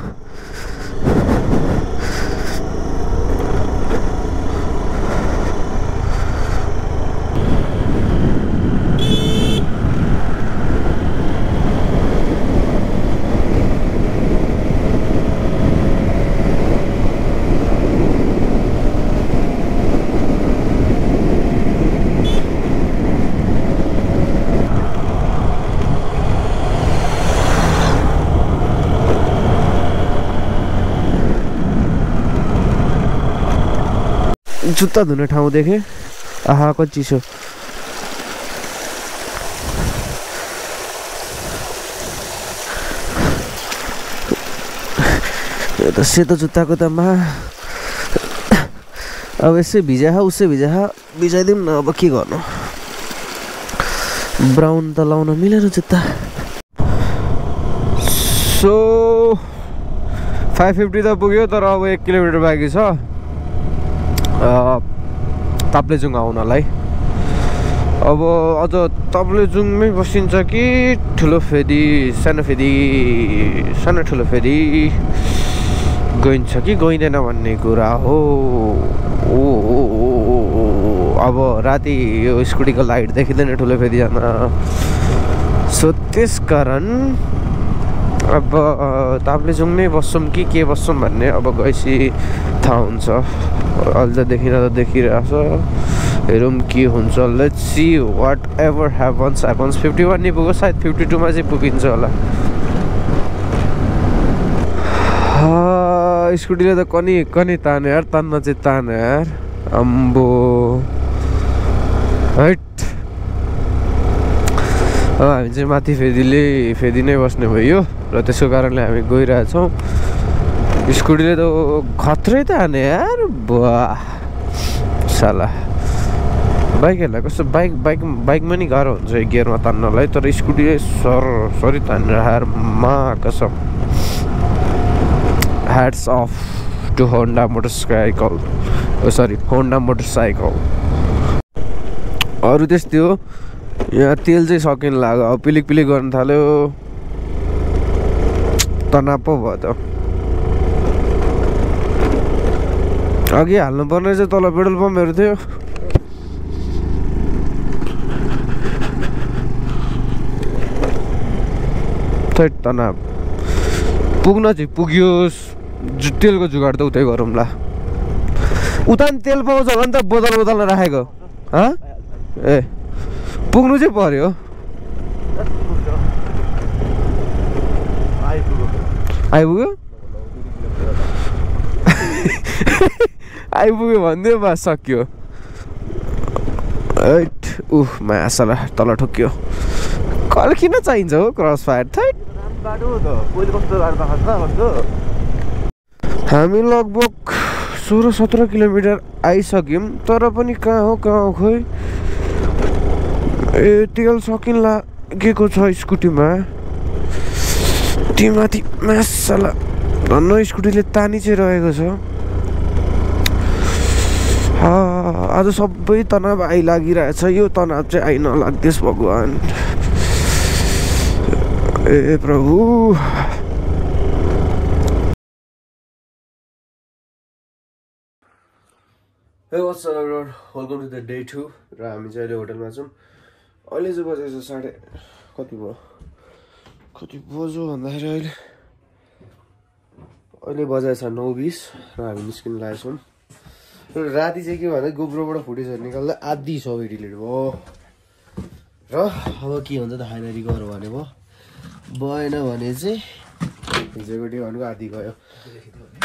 जुत्ता धुने ठाउँ देखेँ आहा कति चिसो यो त सेतो जुत्ताको त अब यसै भिजा उसै भिजाइदिउँ न अब के गर्नु ब्राउन त लाउन मिलेन जुत्ता सो 550 त पुग्यो तर अब 1 किलोमिटर बाँकी छ ताप्लेजुङ आउनलाई अब अझ ताप्लेजुङमै बसिन्छ कि ठुलो फेदी सानो ठुलो फेदी गइन्छ कि गइँदैन भन्ने कुरा हो अब राति यो स्कुटीको लाइट देखिँदैन ठुलो फेदी जान सो त्यस कारण अब ताप्लेजुङमै बस्छौँ कि के बस्छौँ भन्ने अब गएपछि थाहा हुन्छ अहिले त देखिरहेको छ हेरौँ के हुन्छ let's see what ever happens 51 नि पुग्यो सायद 52 मा चाहिँ पुगिन्छ होला स्कुटीले त कनी ताने यार तान्न चाहिँ ताने यार अम्बो हैट हामी चाहिँ माथि फेदी नै बस्ने भयो र त्यसको कारणले हामी गइरहेछौँ स्कुटीले त खत्रै त हाने यार वाह साला बाइकहरूलाई कस्तो बाइकमा नि गाह्रो हुन्छ एक गियरमा तान्नलाई तर स्कुटीले सरी तानेर यार मा कसम hats off to Honda motorcycle अरू त्यस्तै हो यहाँ तेल चाहिँ सकिन लाग्यो अब पिलिक गर्न थाल्यो तनाव पो भयो त अघि हाल्नुपर्ने चाहिँ तल पेट्रोल पम्पहरू थियो तनाव पुग्न चाहिँ पुग्योस् तेलको जुगाड त उतै गरौँला उता नि तेल पाउँछ भने त बोतलमा राखेको ए पुग्नु चाहिँ पर्यो आइपुग्यो भनिदियो बा सक्यो मासला तल ठोक्यो कल किन चाहिन्छ हो क्रस फायर हामी लगभग 16-17 किलोमिटर आइसक्यौँ तर पनि कहाँ हो खोइ ए तेल सकिन लागेको छ स्कुटीमा तीमाथि मासला धन्न स्कुटीले तानी चाहिँ रहेको छ आज सबै तनाव आइलागिरहेछ यो तनाव चाहिँ आइ नलाग्देस् भगवान् ए प्रभु हे what's up everyone welcome to the day 2 र हामी चाहिँ अहिले होटलमा छौँ अहिले चाहिँ बजेको छ कति बज्यो भन्दाखेरि अहिले बजाएको छ 9:20 र हामी निस्किन लागेको छौँ र राति चाहिँ के भन्दा गोप्रोबाट फुटेजहरू निकाल्दा आधी सबै डिलिट भयो र अब के हुन्छ त खाना रिकभर भने भयो भएन भने चाहिँ हिजोको डे भनेको आधी गयो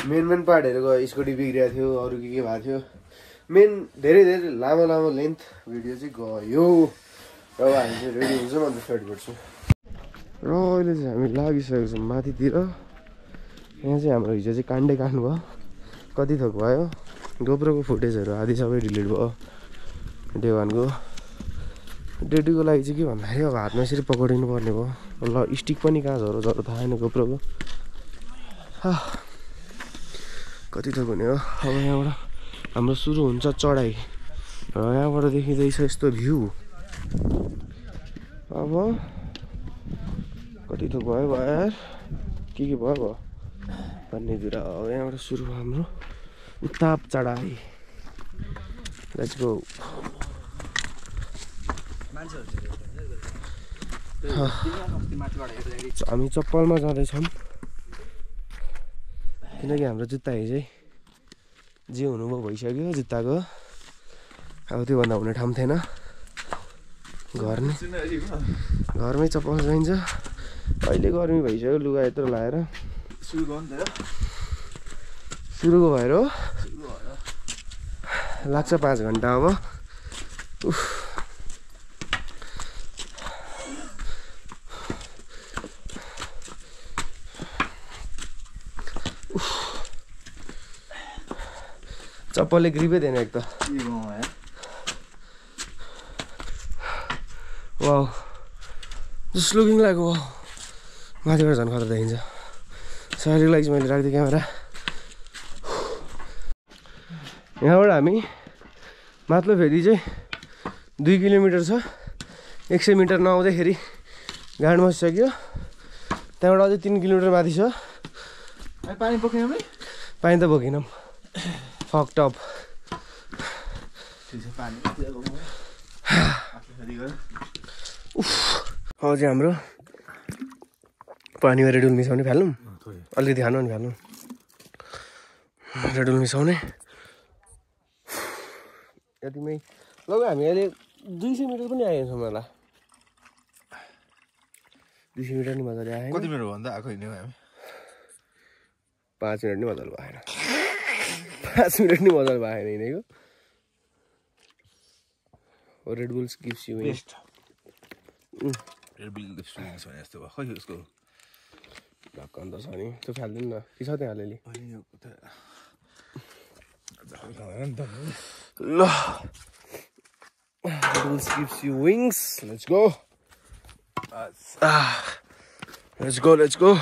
मेन पार्टहरू गयो स्कुटी बिग्रिएको थियो अरू के भएको थियो मेन धेरै लामो लेन्थ भिडियो चाहिँ गयो र हामी चाहिँ रेडी हुन्छौँ अन्त स्टार्ट गर्छौँ र अहिले चाहिँ हामी लागिसकेको छौँ माथितिर यहाँ चाहिँ हाम्रो हिजो चाहिँ काण्ड भयो कति थोक भयो गोप्रोको फुटेजहरू आधी सबै डिलिट भयो डे 1 को डे 2 को लागि चाहिँ के भन्दाखेरि अब हातमा यसरी पक्रिनु पर्ने भयो ल स्टिक पनि कहाँ झरो थाहा छैन गोप्रोको कति थोक हुने हो अब यहाँबाट हाम्रो सुरु हुन्छ चढाइ र यहाँबाट देखिँदैछ यस्तो भ्यू अब कति थोक भयो यार के भयो भन्ने कुरा हो यहाँबाट सुरु भयो हाम्रो उत्ताप चढाइ लेट्स गो हामी चप्पलमा जाँदैछौँ किनकि हाम्रो जुत्ता हिजै जे हुनुभयो भइसक्यो जुत्ताको अब त्योभन्दा हुने ठाउँ थिएन घरमै चप्पल चाहिन्छ अहिले गर्मी भइसक्यो लुगा यत्रो लाएर सुरुको भएर हो लाग्छ 5 घन्टा अब चप्पलले ग्रिपै दिएन एक त wow just looking like wow माथिबाट झन् खतरा देखिन्छ साइडको लागि मैले राख्दिएँ क्यामेरा यहाँबाट हामी माथिल्लो फेरि चाहिँ 2 किलोमिटर छ 100 मिटर नआउँदैखेरि गाड बसिसक्यो त्यहाँबाट अझै 3 किलोमिटर माथि छ पानी बोकेन पानी त बोकिनौँ फक्ड अप अब चाहिँ हाम्रो पानीमा रेडुल मिसाउने फाल्नु अलिकति खानु अनि फाल्नु रेडुल मिसाउने यतिमै लग हामी अहिले 200 मिटर पनि आइन्छौँ होला 200 मिटर नि मजाले आएन कति मिनट भन्दा आएको हिँड्यौँ हामी 5 मिनट नि मजाले भएन 5 मिनट नि मजाले भएन हिँडेको red bulls gives you best red bull gives you best भने जस्तो भयो खै उसको ढक्कन त छ नि त्यो फाल्दिनु न कि छ त्यहाँ अलिअलि ल Red Bulls gives you wings. Let's go. Let's go.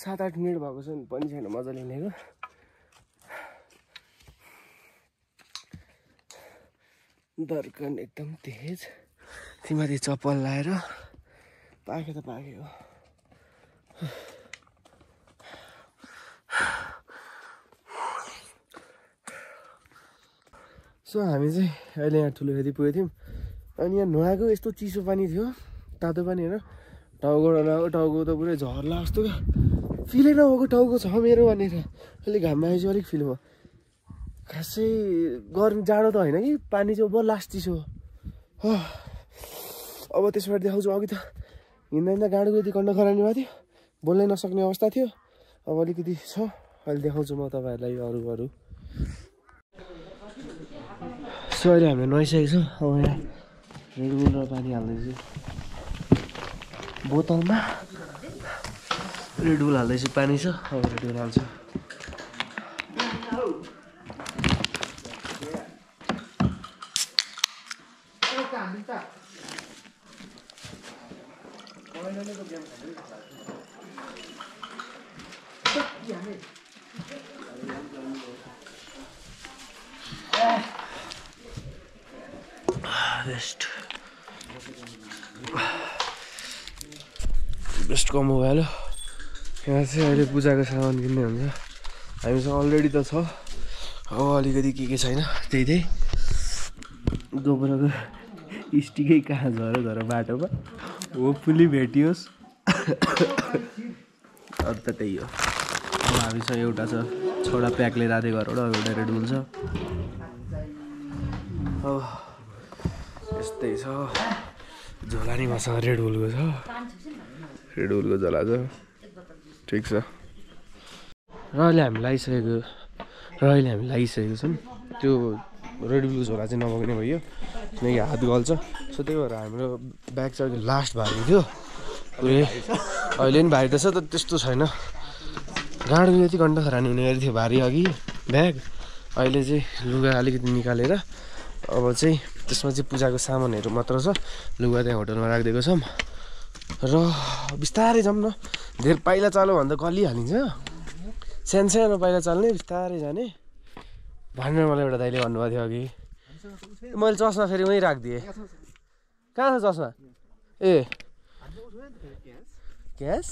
7-8 minute भएको छ नि पनि छैन मजाले हिँडेको दर्कन एकदम तेज तिमीले चप्पल लाएर पाके त पाके हो सो हामी चाहिँ अहिले यहाँ ठुलो फेरि पुगेको थियौँ अनि यहाँ नुहाएको यस्तो चिसो पानी थियो तातो पानी होइन टाउको त पुरै झर्ला जस्तो क्या फिलै नभएको टाउको छ मेरो भनेर अहिले घाममा आएपछि अलिक फिल भयो खासै गर्मी जाडो त होइन कि पानी चाहिँ अब लास्ट चिसो हो अब त्यसबाट देखाउँछु अघि त हिँड्दा गाडीको यति कण्ड खरानी भएको थियो बोल्नै नसक्ने अवस्था थियो अब अलिकति छ अहिले देखाउँछु म तपाईँहरूलाई अरू सो अहिले हामीले नुहाइसकेको छौँ अब यहाँ रेड बुल र पानी हाल्दैछु बोतलमा रेड बुल हाल्दैछु पानी छ अब रेड बुल हाल्छु बेस्ट कम भयो यहाँ चाहिँ अहिले पूजाको सामान किन्ने हुन्छ हामीसँग अलरेडी त छ अब अलिकति के छैन त्यही गोबरको स्टिकै कहाँ झर बाटोमा होपफुल्ली भेटियोस् अब त त्यही हो अब हामीसँग एउटा छ छोटा प्याकले राधे घरबाट एउटा रेड बुल छ अब यस्तै छ झोला नि मसँग रेड बुलको छ रेड बुलको झोला छ ठिक छ र अहिले हामी लगाइसकेको छौँ त्यो रेड बुलको झोला चाहिँ नबोक्ने भयो किनकि हात गल्छ सो त्यही भएर हाम्रो ब्याग चाहिँ अघि लास्ट भारी थियो पुरै अहिले पनि भारी त छ त त्यस्तो छैन गाडीको यति घन्टा खरानी हुने गरी थियो भारी अघि ब्याग अहिले चाहिँ लुगा अलिकति निकालेर अब चाहिँ त्यसमा चाहिँ पूजाको सामानहरू मात्र छ लुगा त्यहाँ होटलमा राखिदिएको छौँ र बिस्तारै जाऊँ न धेर पाइला चाल्यो भने त गलिहालिन्छ सानो पाइला चाल्ने बिस्तारै जाने भनेर मलाई एउटा दाइले भन्नुभएको थियो अघि मैले चस्मा फेरि वहीँ राखिदिएँ कहाँ छ चस्मा ए क्यास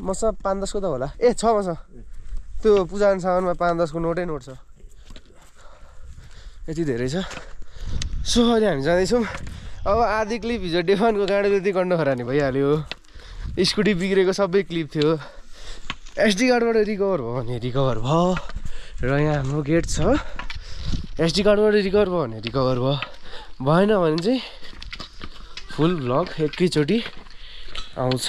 मसँग 5-10 को त होला ए छ मसँग त्यो पूजा सामानमा 5-10 को नोटै नोट छ यति धेरै छ सो अहिले हामी जाँदैछौँ अब आधी क्लिप हिजो डेफानको गाडी जति गर्न खरानी भइहाल्यो स्कुटी बिग्रेको सबै क्लिप थियो एसडी कार्डबाट रिकभर भयो भने रिकभर भयो र यहाँ हाम्रो गेट छ एसडी कार्डबाट रिकभर भयो भने रिकभर भयो भएन भने चाहिँ फुल भ्लग एकैचोटि आउँछ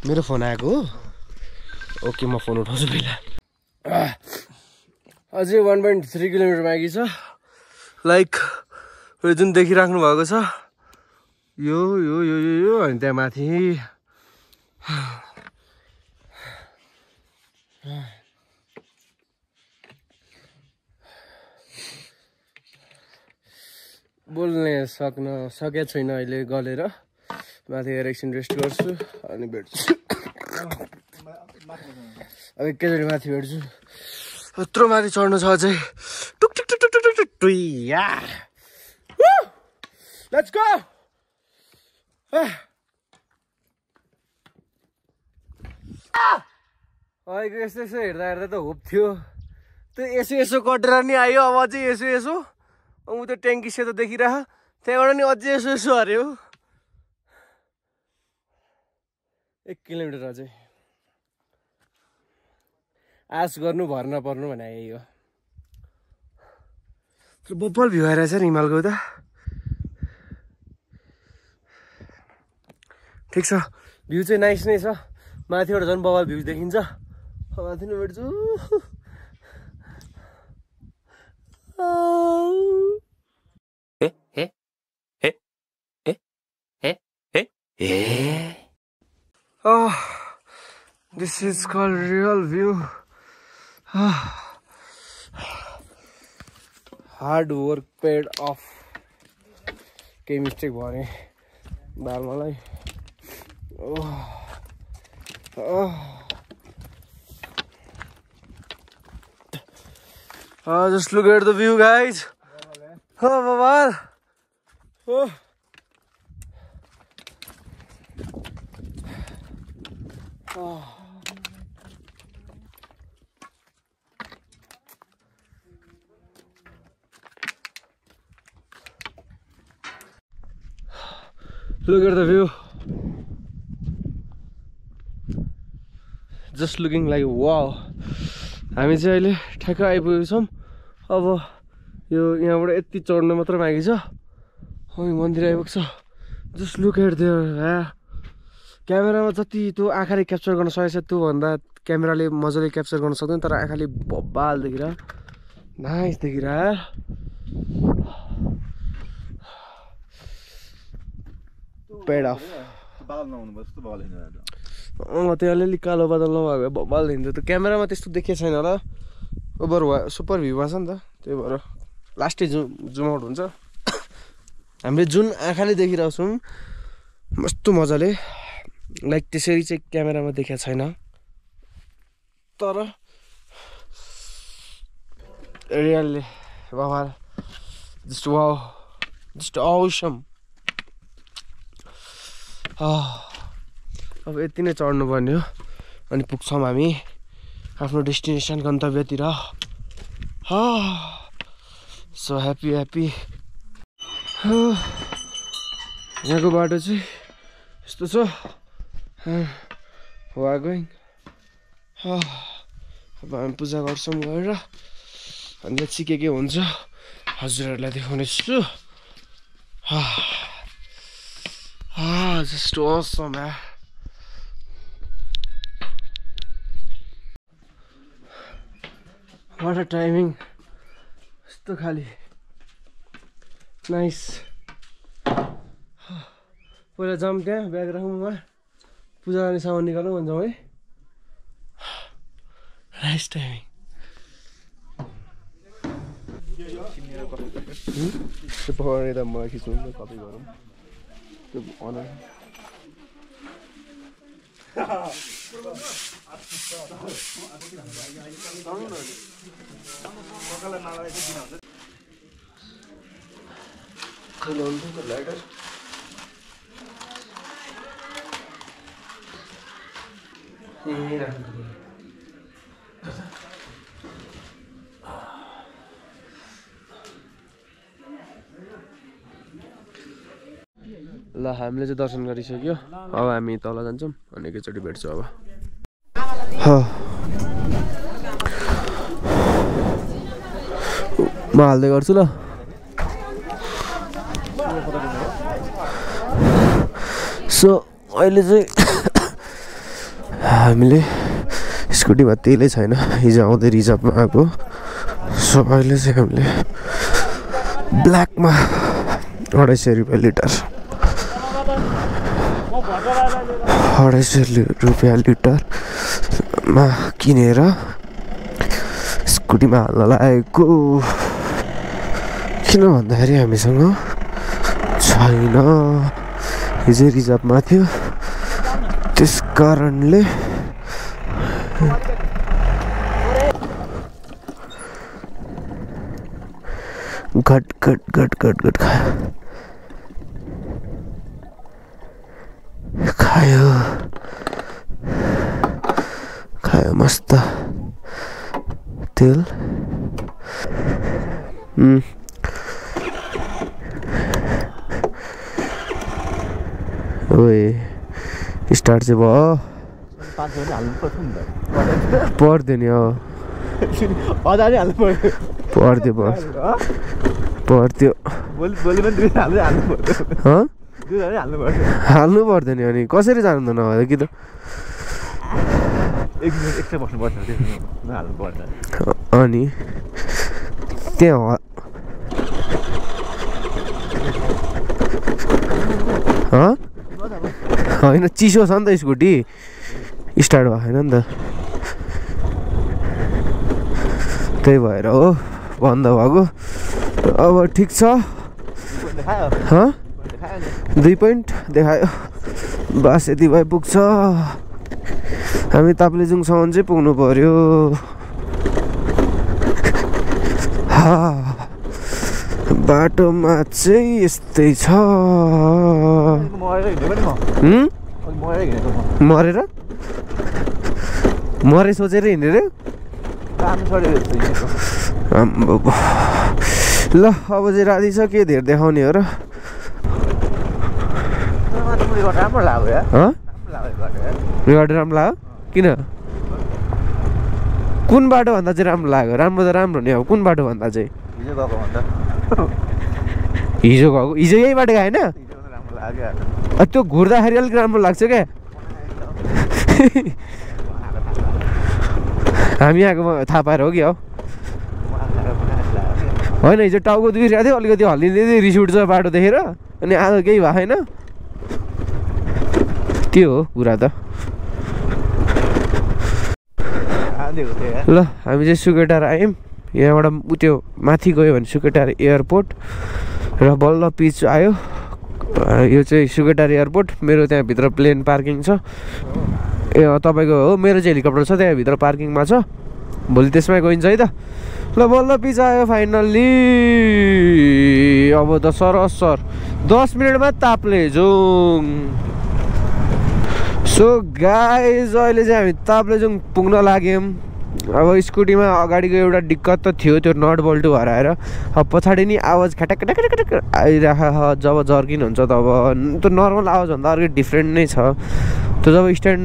मेरो फोन आएको हो ओके म फोन उठाउँछु पहिला अझै 1.3 किलोमिटर बाँकी छ लाइक यो जुन देखिराख्नु भएको छ यो यो यो यो यो अनि त्यहाँ माथि बोल्ने सकेको छैन अहिले गलेर माथि गएर एकछिन रेस्ट गर्छु अनि भेट्छु अब एकैचोटि माथि भेट्छु यत्रो माथि चढ्नु छ अझै टुक टुक टुक टुक टुक टुक टुइया लेट्स गो अहिलेको यस्तो यस्तो हेर्दा हेर्दा त होप थियो त्यो यसो यसो कटेर नि आयो अब अझै यसो यसो ऊ त्यो ट्याङ्की सेतो देखिरह त्यहाँबाट नि अझै यसो यसो हऱ्यो 1 किलोमिटर अझै आश गर्नु भर नपर्नु भने यही हो बब्बल भ्यू आइरहेछ नि हिमालको त ठिक छ भ्यू चाहिँ नाइस नै छ माथिबाट झन् बब्बल भ्यू देखिन्छ माथि नै भेट्छु This is called real view. Hard work paid off. केही मिस्टेक भयो भने बाल मलाई just look at the view guys. Oh Babal. Oh. Oh. Look at the view. Just looking like wow. हामी चाहिँ अहिले ठ्याक्क आइपुगेको छौँ अब यो यहाँबाट यति चढ्नु मात्र बाँकी छ अनि मन्दिर आइपुग्छ जस्ट लुक एट देयर क्यामेरामा जति त्यो आँखाले क्याप्चर गर्न सकेको छ त्योभन्दा क्यामेराले मजाले क्याप्चर गर्न सक्दैन तर आँखाले बब्बाल देखिरह नाइस देखिरह पेड अफ त्यो अलिअलि कालो बादल नभएको बब्बाल देखिन्छ त्यो क्यामेरामा त्यस्तो देखेको छैन होला ओभर सुपर भ्यूमा छ नि त त्यही भएर लास्टै जुम आउट हुन्छ हामीले जुन आँखाले देखिरहेको छौँ मस्तो मजाले लाइक त्यसरी चाहिँ क्यामेरामा देखेको छैन तर रियलले बब्बाल जस्ट वाउ जस्ट औसम अब यति नै चढ्नु पर्ने हो अनि पुग्छौँ हामी आफ्नो डेस्टिनेसन गन्तव्यतिर सो ह्याप्पी यहाँको बाटो चाहिँ यस्तो छ वा गोइङ अब हामी पूजा गर्छौँ गएर अनि चाहिँ के हुन्छ हजुरहरूलाई देखाउने छु just awesome man. What a timing. यस्तो खाली नाइस पहिला जाउँ त्यहाँ ब्याग राखौँमा पूजा गर्ने सामान निकालौँ भन्छौँ है नाइस टाइमिङ त्यो पकाउने त मलाई खिच्नु कपी गरौँ त्यो अनर ल हामीले चाहिँ दर्शन गरिसक्यो अब हामी तल जान्छौँ अनि एकैचोटि भेट्छौँ अब म हाल्दै गर्छु ल सो अहिले चाहिँ हामीले स्कुटीमा तेलै छैन हिजो आउँदै रिजर्भमा आएको सो अहिले चाहिँ हामीले ब्ल्याकमा 250 रुपियाँ लिटर 250 रुपियाँ लिटरमा किनेर स्कुटीमा हाल्न लागेको किन भन्दाखेरि हामीसँग छैन हिजो रिजर्भमा थियो त्यस कारणले घट घट घट घट घट खायो खायो मस्त तेल ओए स्टार्ट चाहिँ भयो पर्दैन नि पर्थ्यो हाल्नु पर्दैन अनि कसरी जानु त नभए कि त अनि त्यहाँ होइन चिसो छ नि त स्कुटी स्टार्ट भएको छैन नि त त्यही भएर हो बन्द भएको अब ठिक छ 2 पोइन्ट देखायो बस यति भए पुग्छ हामी ताप्लेजुङसम्म चाहिँ पुग्नु पर्यो बाटोमा चाहिँ यस्तै छ मरेर मरे सोचेर हिँडेर ल अब चाहिँ राति छ के धेर देखाउने हो र राम्रो लाग्यो राम्रो लाग्यो किन कुन बाटो भन्दा चाहिँ राम्रो लाग्यो राम्रो त राम्रो नि अब कुन बाटो भन्दा चाहिँ हिजो गएको हिजो यही बाटो गएन त्यो घुर्दाखेरि अलिक राम्रो लाग्छ क्या हामी आएकोमा थाहा पाएर हो कि हो होइन हिजो टाउको दुखिरहेको थियो अलिकति हल्लिँदै रिस उठ्छ बाटो देखेर अनि आज केही भएको छैन त्यो हो कुरा त ल हामी चाहिँ सुकेटार आयौँ यहाँबाट त्यो माथि गयो भने सुकेटार एयरपोर्ट र बल्ल पिच आयो यो चाहिँ सुकेटार एयरपोर्ट मेरो त्यहाँभित्र प्लेन पार्किङ छ ए तपाईँको हो मेरो चाहिँ हेलिकप्टर छ त्यहाँभित्र पार्किङमा छ भोलि त्यसमै गइन्छ है त ल बल्ल पिच आयो फाइनल्ली अब त सरसर 10 मिनटमा ताप्लेजुङ सो गाइज अहिले चाहिँ हामी ताप्लेजुङ पुग्न लाग्यौँ अब स्कुटीमा अगाडिको एउटा दिक्कत त थियो त्यो नट बोल्टु हराएर अब पछाडि नि आवाज खटक खटक खटक आइरहेको जब जर्किन हुन्छ तब त्यो नर्मल आवाजभन्दा अर्कै डिफ्रेन्ट नै छ त्यो जब स्ट्यान्ड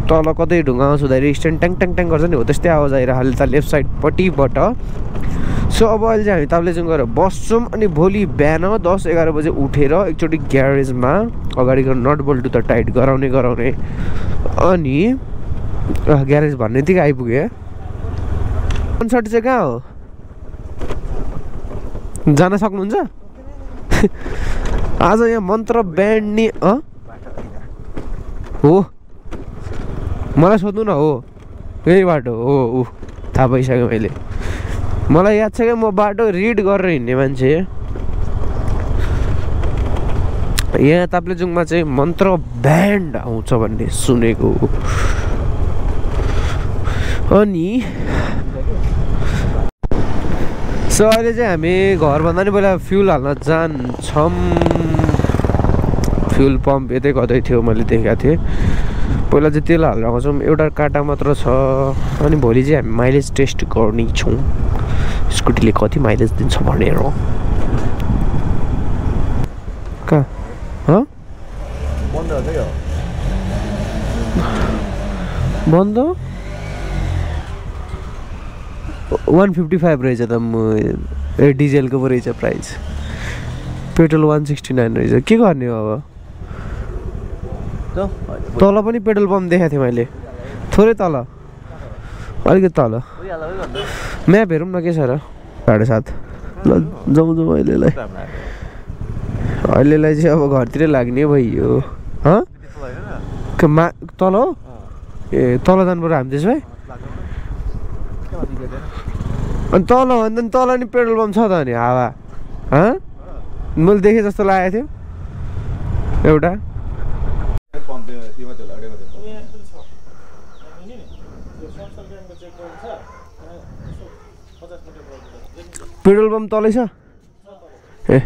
तल कतै ढुङ्गामा सुधारी स्ट्यान्ड ट्याङ ट्याङ ट्याङ गर्छ नि हो त्यस्तै आवाज आइरहेको त लेफ्ट साइडपट्टिबाट सो अब अहिले चाहिँ हामी ताप्लेजुङ गएर बस्छौँ अनि भोलि बिहान 10-11 बजे उठेर एकचोटि ग्यारेजमा अगाडिको नट बोल्टु त टाइट गराउने अनि ग्यारेज भन्ने बित्तिकै आइपुग्यो कन्सर्ट चाहिँ कहाँ हो जान सक्नुहुन्छ आज यहाँ मन्त्र ब्यान्ड नि हो मलाई सोध्नु न हो यही बाटो हो थाहा पाइसकेँ मैले मलाई याद छ क्या म बाटो रिड गरेर हिँड्ने मान्छे यहाँ ताप्लेजुङमा चाहिँ मन्त्र ब्यान्ड आउँछ भन्ने सुनेको अनि सो अहिले चाहिँ हामी घरभन्दा नि पहिला फ्युल हाल्न जान्छौँ फ्युल पम्प यतै कतै थियो मैले देखेको थिएँ पहिला चाहिँ तेल हालेर आउँछौँ एउटा काटा मात्र छ अनि भोलि चाहिँ हामी माइलेज टेस्ट गर्नेछौँ स्कुटीले कति माइलेज दिन्छ भनेर कहाँ बन्द 155 रहेछ त डिजेलको पो रहेछ प्राइस पेट्रोल 169 रहेछ के गर्ने हो अब तल पनि पेट्रोल पम्प देखाएको थिएँ मैले थोरै तल अलिकति तल म्याप हेरौँ न के छ र 7:30 ल जाउँ जाउँ अहिलेलाई चाहिँ अब घरतिरै लाग्ने भइयो तल हो ए तल जानु पर्यो हामी त्यसो भए अनि तल हो भने तल नि पेट्रोल पम्प छ त नि हावा मैले देखेँ जस्तो लागेको थियो एउटा पेट्रोल पम्प तलै छ ए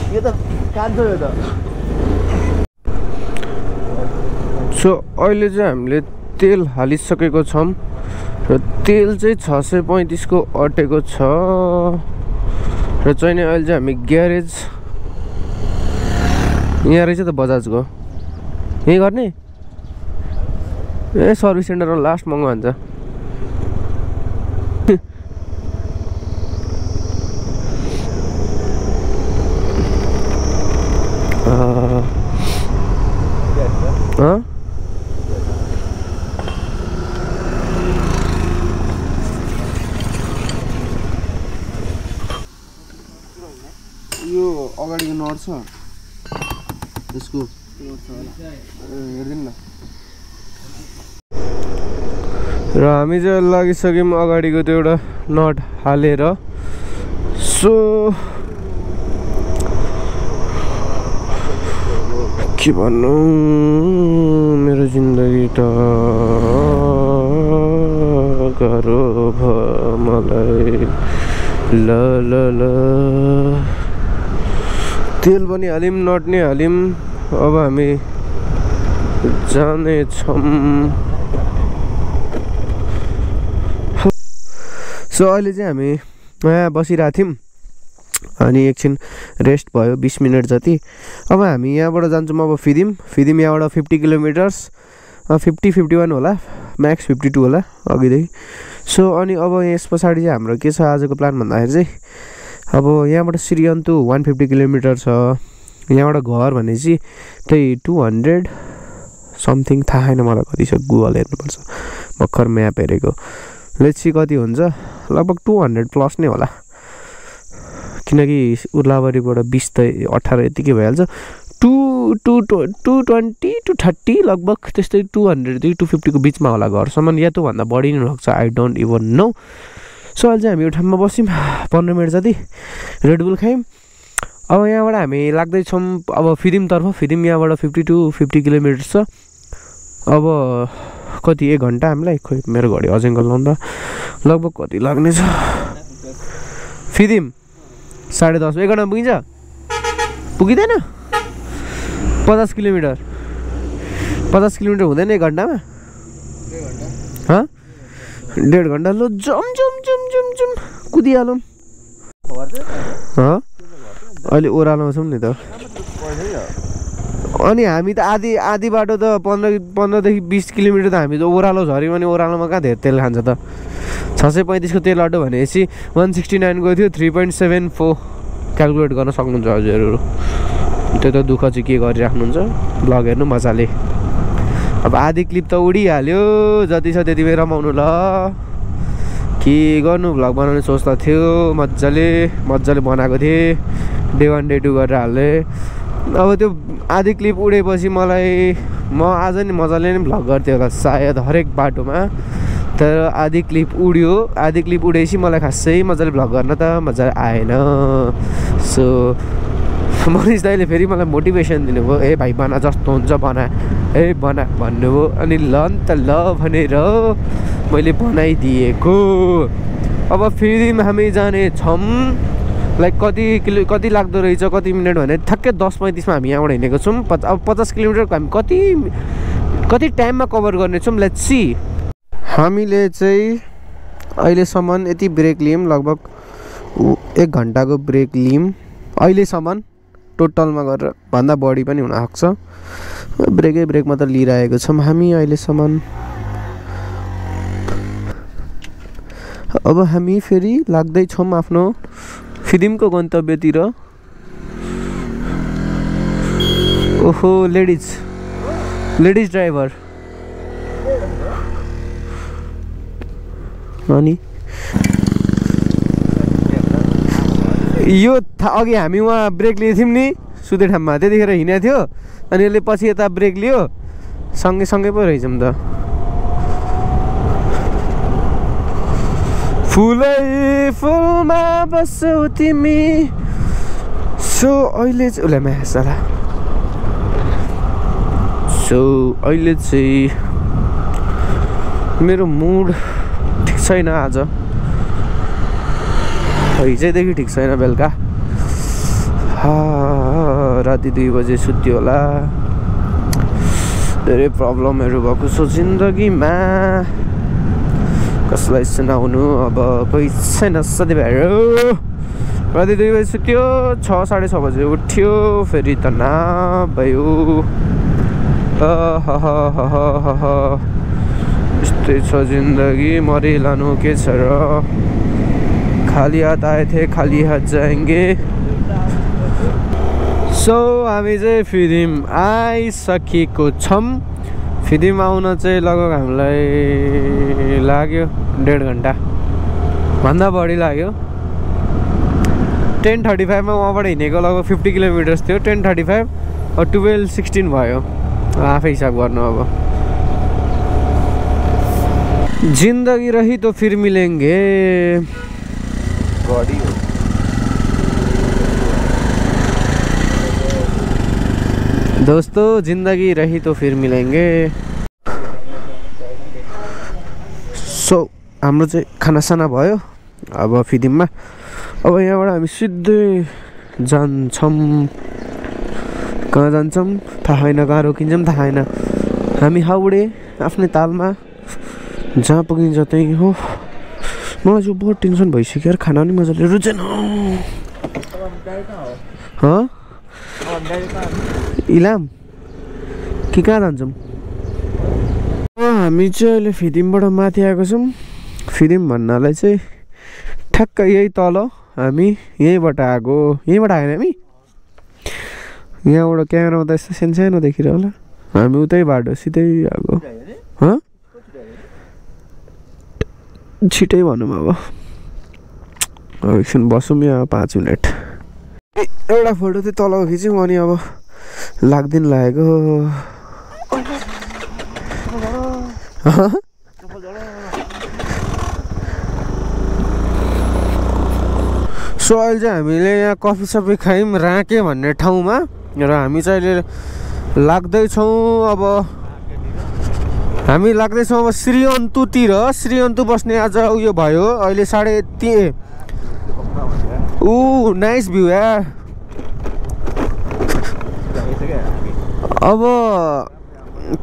यो त कान्छ यो त सो अहिले चाहिँ हामीले तेल हालिसकेको छौँ र तेल चाहिँ 635 को अटेको छ र चाहिँ नि अहिले चाहिँ हामी ग्यारेज यहाँ रहेछ त बजाजको यही गर्ने ए सर्भिस सेन्टरमा लास्ट महँगो हुन्छ यो अगाडिको नट छ यसको हेर्दिनु न र हामी चाहिँ लागिसक्यौँ अगाडिको त्यो एउटा नट हालेर सो के भन्नु मेरो जिन्दगी त गाह्रो भयो मलाई ल ल ल तेल पनि हाल्यौँ नट नै हाल्यौँ अब हामी जानेछौँ सो अहिले चाहिँ हामी यहाँ बसिरहेको थियौँ अनि एकछिन रेस्ट भयो 20 मिनट जति अब हामी यहाँबाट जान्छौँ अब फिदिम यहाँबाट 50 किलोमिटर्स 51 होला म्याक्स 52 होला अघिदेखि सो अनि अब यस पछाडि चाहिँ हाम्रो के छ आजको प्लान भन्दाखेरि चाहिँ अब यहाँबाट श्रीअन्तु 150 किलोमिटर छ यहाँबाट घर भनेपछि त्यही 200 समथिङ थाहा छैन मलाई कति छ गुगल हेर्नुपर्छ भर्खर म्याप हेरेको लेट्सी कति हुन्छ लगभग 200 प्लस नै होला किनकि उर्लाबारीबाट 20 त 18 यतिकै भइहाल्छ 220 230 लगभग त्यस्तै 200 देखि 250 को बिचमा होला घरसम्म या त्योभन्दा बढी नै लाग्छ I don't even no so अहिले चाहिँ हामी एउटा ठाउँमा बस्यौँ 15 मिनट जति रेडबुल खायौँ अब यहाँबाट हामी लाग्दैछौँ अब फिदिम यहाँबाट 50 किलोमिटर छ अब कति 1 घन्टा हामीलाई खोइ मेरो घडी अझै गल्लाउँदा लगभग कति लाग्नेछ फिदिम 10:30 1 घन्टामा पुगिन्छ पुगिँदैन 50 किलोमिटर हुँदैन 1 घन्टामा 1.5 घन्टा लो जम कुदिहालौँ अहिले ओह्रालोमा छौँ नि त अनि हामी त आधी बाटो त 15 देखि 20 किलोमिटर त हामी त ओह्रालो झऱ्यौँ अनि ओह्रालोमा कहाँ धेरै तेल खान्छ त 635 को तेल अटो भनेपछि 169 को थियो 3.74 क्यालकुलेट गर्न सक्नुहुन्छ हजुरहरू त्यो त दुःख चाहिँ के गरिराख्नुहुन्छ ब्लग हेर्नु मजाले अब आधी क्लिप त उडिहाल्यो जति छ त्यति बेला रमाउनु ल के गर्नु भ्लग बनाउने सोच त थियो मजाले बनाएको थिएँ डे 1 डे 2 गरेर हाल्दै अब त्यो आधी क्लिप उडेपछि म आज नि मजाले नै भ्लग गर्थेँ होला सायद हरेक बाटोमा तर आधी क्लिप उडेपछि मलाई खासै मजाले भ्लग गर्न त मजा आएन सो मनिष दाइले फेरि मलाई मोटिभेसन दिनुभयो ए भाइ बना जस्तो हुन्छ बना भन्नुभयो अनि ल भनेर मैले बनाइदिएको अब फेरि हामी जानेछौँ लाइक कति लाग्दो रहेछ कति मिनट भने ठ्याक्कै 10:35 हामी यहाँबाट हिँडेको छौँ अब 50 किलोमिटरको हामी कति टाइममा कभर गर्नेछौँ लेट्स सी हामीले चाहिँ अहिलेसम्म यति ब्रेक लियौँ लगभग 1 घन्टाको ब्रेक लियौँ अहिलेसम्म टोटलमा गरेर भन्दा बढी पनि हुन सक्छ ब्रेक मात्र लिइरहेको छौँ हामी अहिलेसम्म अब हामी फेरि लाग्दैछौँ आफ्नो फिदिमको गन्तव्यतिर ओहो लेडिज ड्राइभर अनि यो अघि हामी वहाँ ब्रेक लिएको थियौँ नि सुते ठाउँमा त्यतिखेर हिँडेको थियो अनि यसले पछि यता ब्रेक लियो सँगै पो रहेछौँ त फुलमा बस्छौ तिमी सो अहिले चाहिँ मेरो मुड ठिक छैन आज हिजोदेखि ठिक छैन बेलुका राति 2 बजे सुत्यो होला धेरै प्रब्लमहरू भएको छ जिन्दगीमा कसलाई सुनाउनु अब कोही छैन साथीभाइहरू राति 2 बजे सुत्यो 6-6:30 बजे उठ्यो फेरि त भयो यस्तै छ जिन्दगी मरिलानु के छ र खाली हात आए थे खाली हात जाएंगे सो हामी चाहिँ फिदिम आइसकेको छौँ फिदिम आउन चाहिँ लगभग हामीलाई लाग्यो 1.5 घन्टा भन्दा बढी लाग्यो 10:35 मा वहाँबाट हिँडेको लगभग 50 किलोमिटर्स थियो 10:35 और 12:16 भयो आफै हिसाब गर्नु अब जिन्दगी रही तो फिर मिलेंगे दोस्तों जिंदगी रही तो फिर मिलेंगे सो हाम्रो चाहिँ खानासाना भयो अब फिदिममा अब यहाँबाट हामी सिधै जान्छौँ कहाँ जान्छौँ थाहा छैन कहाँ रोकिन्छौँ थाहा छैन हामी हाउडे आफ्नै तालमा जहाँ पुगिन्छ त्यही हो मलाई चाहिँ बहुत टेन्सन भइसक्यो खाना पनि मजाले रुचेन इलाम कि कहाँ जान्छौँ हामी चाहिँ अहिले फिदिमबाट माथि आएको छौँ फिदिम भन्नालाई चाहिँ ठ्याक्क यही तल हामी यहीँबाट आएको यहीँबाट आएन हामी यहाँबाट क्यामेरामा त यस्तो सानो देखिरह होला हामी उतै बाटो सिधै आएको छिटै भनौँ अब एकछिन बसौँ यहाँ 5 मिनट एउटा फोटो चाहिँ तल खिच्यौँ अनि अब लाग्दिन लागेको सो अहिले चाहिँ हामीले यहाँ कफी सफी खायौँ राँके भन्ने ठाउँमा र हामी चाहिँ अहिले लाग्दैछौँ अब हामी लाग्दैछौँ अब श्रीअन्तुतिर श्रीअन्तु बस्ने आज उयो भयो अहिले 3:30 नाइस भ्यू यार अब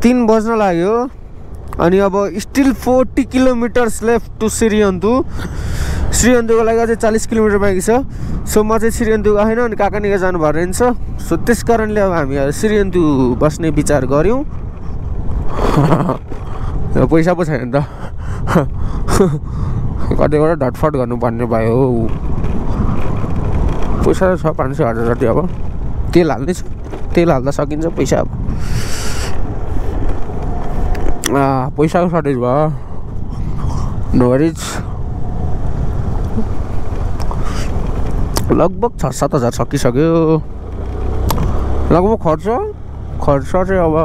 3 बज्न लाग्यो अनि अब स्टिल 40 किलोमिटर्स लेफ्ट टु श्रीअन्तुको लागि अझै 40 किलोमिटर बाँकी छ सो म चाहिँ श्रीअन्तु गएन अनि काका निका जानु भएर रहेछ सो त्यस कारणले अब हामी श्रीअन्तु बस्ने विचार गऱ्यौँ पैसा पो छैन त कतिबाट ढटफट गर्नुपर्ने भयो पैसा छ 500-1000 जति अब तेल हाल्ने छु तेल हाल्दा सकिन्छ पैसा अब पैसाको सर्टेज भयो नो वरिज लगभग 6-7 हजार सकिसक्यो लगभग खर्च चाहिँ अब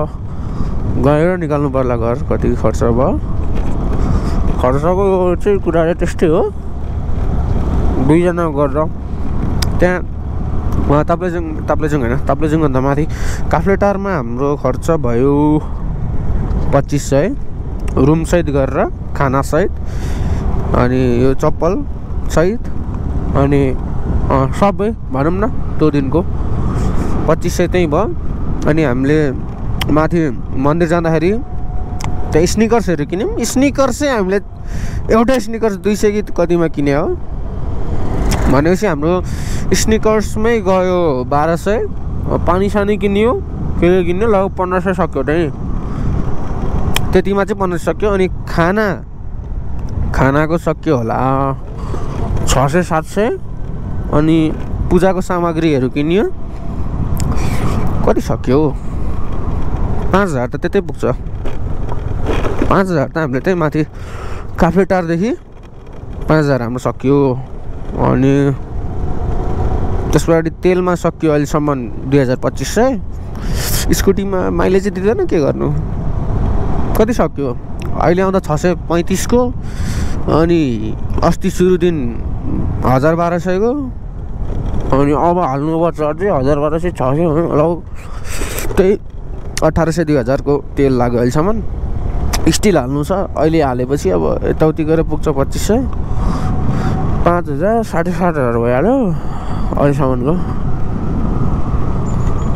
गएर निकाल्नु पर्ला घर कति खर्च भयो खर्चको चाहिँ कुरा चाहिँ त्यस्तै हो 2 जना गरेर त्यहाँ ताप्लेजुङ होइन ताप्लेजुङभन्दा माथि काफ्लेटारमा हाम्रो खर्च भयो 2500 रुम सहित गरेर खाना सहित अनि यो चप्पल सहित अनि सबै भनौँ न त्यो दिनको 2500 त्यही भयो अनि हामीले माथि मन्दिर जाँदाखेरि त्यहाँ स्निकर्सहरू किन्यौँ स्निकर्स चाहिँ हामीले एउटा स्निकर्स 200 कि कतिमा किने हो भनेपछि हाम्रो स्निकर्समै गयो 1200 पानी सानी किन्यो के किन्यो लगभग 1500 सक्यो त्यही त्यतिमा चाहिँ 1500 सक्यो अनि खानाको सक्यो होला 600-700 अनि पूजाको सामग्रीहरू किन्यो कति सक्यो 5000 त त्यतै पुग्छ 5000 त हामीले त्यही माथि काफ्लेटारदेखि 5000 हाम्रो सक्यो अनि त्यसपछि तेलमा सक्यो अहिलेसम्म 2500 स्कुटीमा माइलेज दिँदैन के गर्नु कति सक्यो अहिले आउँदा 635 को अनि अस्ति सुरु दिन 1000-1200 को अनि अब हाल्नुपर्छ अझै 1000-1200 600 लगभग त्यही 1800-2000 को तेल लाग्यो अहिलेसम्म स्टिल हाल्नु छ अहिले हालेपछि अब यताउति गरेर पुग्छ 2500 5000 7,500 भइहाल्यो अहिलेसम्मको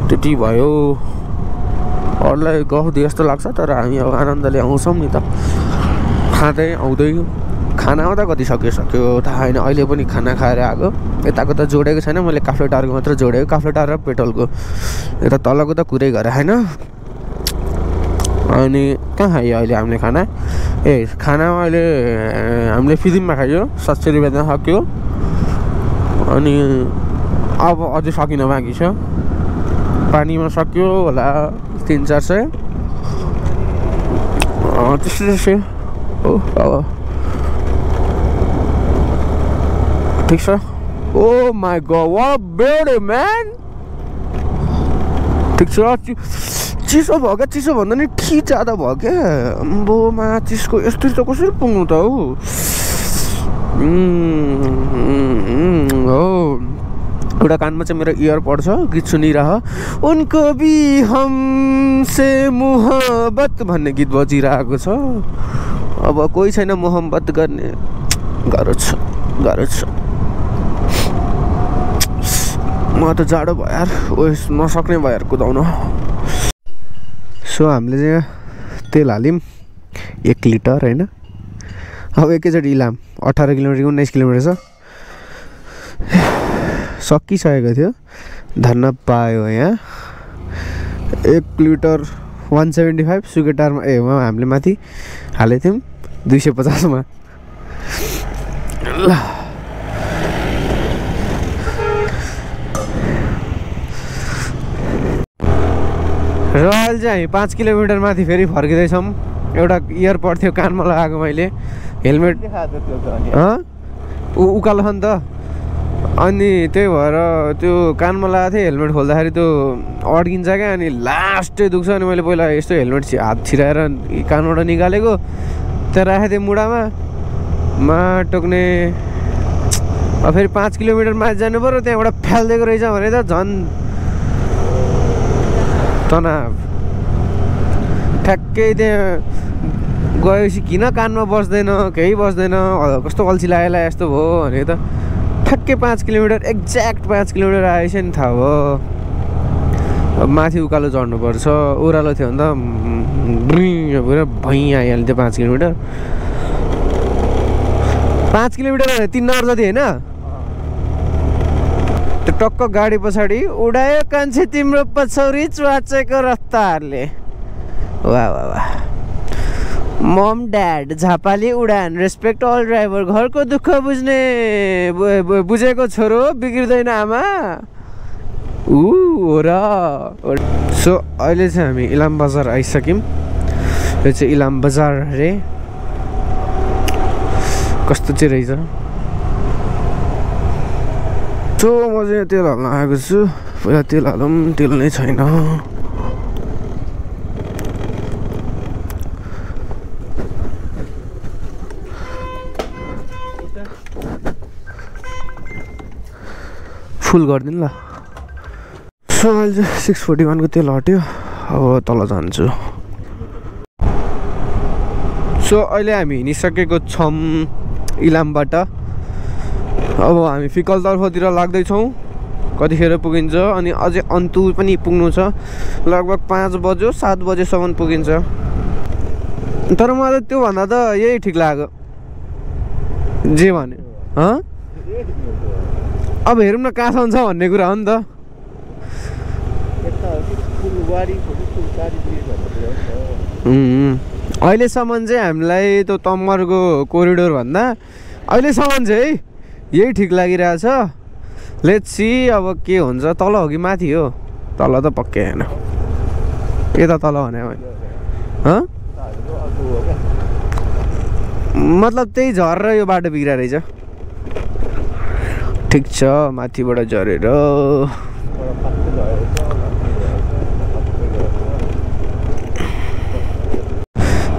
त्यति भयो अरूलाई गफ दिए जस्तो लाग्छ तर हामी अब आनन्दले आउँछौँ नि त खाँदै आउँदै खाना आउँदा कति सक्यो थाहा छैन अहिले पनि खाना खाएर आएको यताको त जोडेको छैन मैले काफ्लेटारको मात्र जोडेको काफ्लेटार र पेट्रोलको यता तलको त कुरै गरेँ होइन अनि कहाँ खायो अहिले हामीले खानामा अहिले हामीले फिदिममा खायो 700 रुपियाँमा सक्यो अनि अब अझै सकिन बाँकी छ पानीमा सक्यो होला 300-400 त्यस्तै हो अब ठिक छ oh my god what beauty man ठिक छ चिसो भयो क्या चिसो भन्दा नि ठीक ज्यादा भयो क्या अम्बोमा चिसको यस्तो त कसरी पुग्नु त हो एउटा कानमा चाहिँ मेरो इयरपड छ गीत सुनिरह उनको भी हमसे मोहब्बत भन्ने गीत बजिरहेको छ अब कोही छैन मोहब्बत गर्ने गाह्रो छ म त जाडो भयो यार नसक्ने भयो यार कुदाउन सो हामीले चाहिँ तेल हाल्यौँ 1 लिटर होइन अब एकैचोटि इलाम 18 किलोमिटर 19 किलोमिटर छ सकिसकेको थियो धन्न पायो यहाँ 1 लिटर 175 सुकेटारमा हामीले माथि हालेको थियौँ 250 मा ल र अहिले चाहिँ हामी 5 किलोमिटर माथि फेरि फर्किँदैछौँ एउटा इयरपड थियो कानमा लगाएको मैले हेलमेट उकालो छ नि त अनि त्यही भएर त्यो कानमा लगाएको थिएँ हेलमेट खोल्दाखेरि त्यो अड्किन्छ क्या अनि लास्टै दुख्छ अनि मैले पहिला यस्तो हेलमेट हात छिराएर कानबाट निकालेको त्यहाँ राखेको थिएँ मुढामा टोक्ने फेरि 5 किलोमिटर माथि जानु पऱ्यो त्यहाँबाट फ्यालिदिएको रहेछ भने त झन् तनाव ठ्याक्कै त्यहाँ गएपछि किन कानमा बस्दैन केही बस्दैन कस्तो अल्छी लागेला यस्तो भयो भने त ठ्याक्कै 5 किलोमिटर एक्ज्याक्ट 5 किलोमिटर आएछ नि थाहा भयो अब माथि उकालो चढ्नुपर्छ ओह्रालो थियो भने त पुरा भैँ आइहाल्थ्यो 5 किलोमिटर 5 किलोमिटर 3 नम्बर जति होइन त्यो टक्क गाडी पछाडि उडायो कान्छे तिम्रो पछौरी च्वाचेको रफ्तारले वाह वाह वाह मम ड्याड झापाली उडान रेस्पेक्ट अल ड्राइभर घरको दुःख बुझेको छोरो बिग्रिँदैन आमा हो र सो अहिले चाहिँ हामी इलाम बजार आइसक्यौँ यो चाहिँ इलाम बजार रे कस्तो चाहिँ रहेछ सो म चाहिँ तेल हाल्न आएको छु पहिला तेल हालौँ तेल नै छैन फुल गरिदिनु ल सो अहिले चाहिँ 641 को तेल हट्यो अब तल जान्छु सो अहिले हामी हिँडिसकेको छौँ इलामबाट अब हामी फिकलतर्फतिर लाग्दैछौँ कतिखेर पुगिन्छ अनि अझै अन्तु पनि पुग्नु छ लगभग 5 बज्यो 7 बजेसम्म पुगिन्छ तर मलाई त्योभन्दा त यही ठिक लाग्यो जे भने अब हेरौँ न कहाँसम्म छ भन्ने कुरा हो नि त अहिलेसम्म चाहिँ हामीलाई त्यो तम्मरको कोरिडोर भन्दा अहिलेसम्म चाहिँ यही ठिक लागिरहेछ लेट्स सी अब के हुन्छ तल हो कि माथि हो तल त पक्कै होइन यता तल भने मतलब त्यही झरेर यो बाटो बिग्रा रहेछ ठिक छ माथिबाट झरेर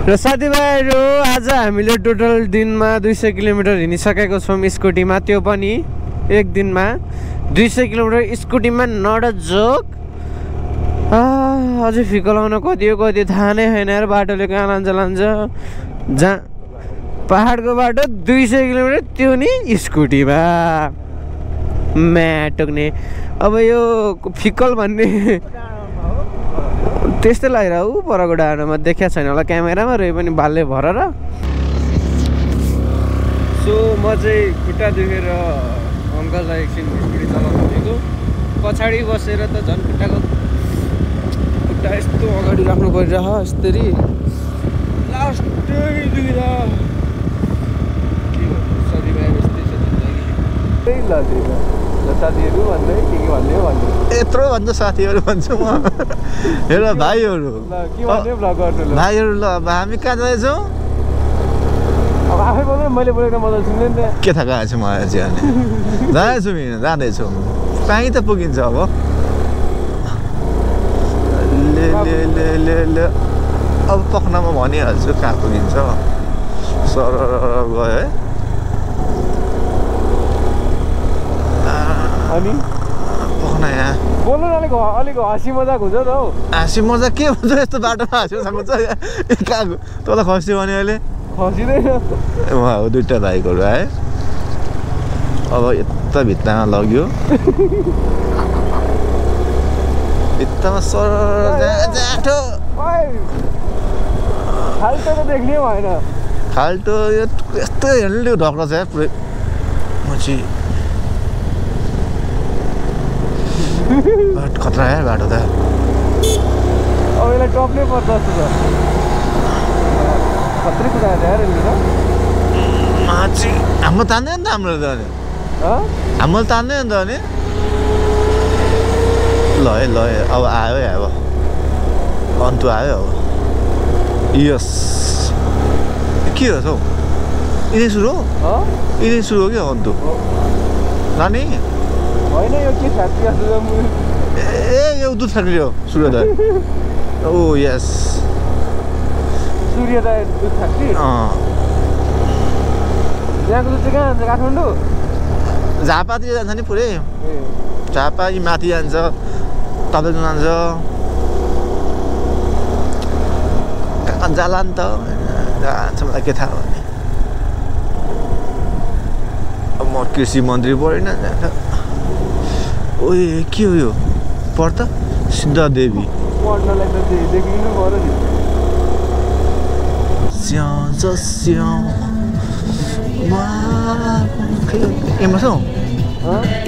र साथीभाइहरू आज हामीले टोटल दिनमा 200 किलोमिटर हिँडिसकेको छौँ स्कुटीमा त्यो पनि एक दिनमा 200 किलोमिटर स्कुटीमा नट अ जोक अझै फिकलाउन कति हो कति थाहा नै छैन यार बाटोले कहाँ लान्छ जहाँ पहाडको बाटो 200 किलोमिटर त्यो नि स्कुटीमा म्याटोक्ने अब यो फिकल भन्ने त्यस्तै लागिरह परको डाँडामा देखाएको छैन होला क्यामेरामा रहे पनि बाल्ले भर र सो म चाहिँ खुट्टा दुखेर अङ्कललाई एकछिन स्कुटी चलाउनु दिएको पछाडि बसेर त झन् खुट्टा यस्तो अगाडि राख्नु परिरह यस्तरी लास्टै दुख्दा के भन्नु साथीभाइ यस्तै छ जिन्दगी साथीहरू भन्दै के भन्ने भन्नु यत्रो भन्छ साथीहरू भन्छु म हेर भाइहरू के भन्ने भ्लग गर्नु ल भाइहरू ल अब हामी कहाँ जाँदैछौँ अब आफै बोल्दै मैले बोलेको मजा सुन्दैन नि के थाहा कहाँ छु मलाई चाहिँ अनि जाँदैछौँ जाँदैछौँ कहीँ त पुगिन्छ अब ले अब पक्नमा भनिहाल्छु कहाँ पुगिन्छ सर गयो है अनि पक्ना यहाँ बोल्नु न अलिक हाँसी मजाक हुन्छ त हौ हाँसी मजाक के हुन्छ यस्तो बाटोमा हाँसिरहेको हुन्छ कहाँ तल खस्यो भने अहिले खसिँदैन उहाँ हो दुईवटा बाइकहरू आयो अब यता भित्तामा लग्यो भित्तामा सर जाठो खाल्टो त देख्ने भएन खाल्टो यस्तो हेर्नु ढक्रा छ पुरै पछि खतरा है बाटो त अब यसलाई टप्नै पर्छ जस्तो छ खत्रै कुरा यार माछी हाम्रो तान्दैन नि त हाम्रो त अनि हाम्रो तान्दैन नि त अनि ल है अब आयो है अब अन्तु आयो अब यस के हो त हौ यिनै सुरु हो यिनै सुरु हो क्या अन्तु नानी होइन यो के फ्याक्ट्री ए यो दुध फ्याक्ट्री हो सूर्योदय ओ यस सूर्योदय दुध फ्याक्ट्री यहाँको दुध चाहिँ कहाँ जान्छ काठमाडौँ झापातिर जान्छ नि पुरै झापा यी माथि जान्छ तपाईँको जान्छ कहाँ जाला नि त जान्छ मलाई के थाहा भने अब म कृषि मन्त्री परेन ओए के हो यो पढ त सिद्धा देवी पढ्नलाई त देखिनु पर्यो नि यहाँ बसौँ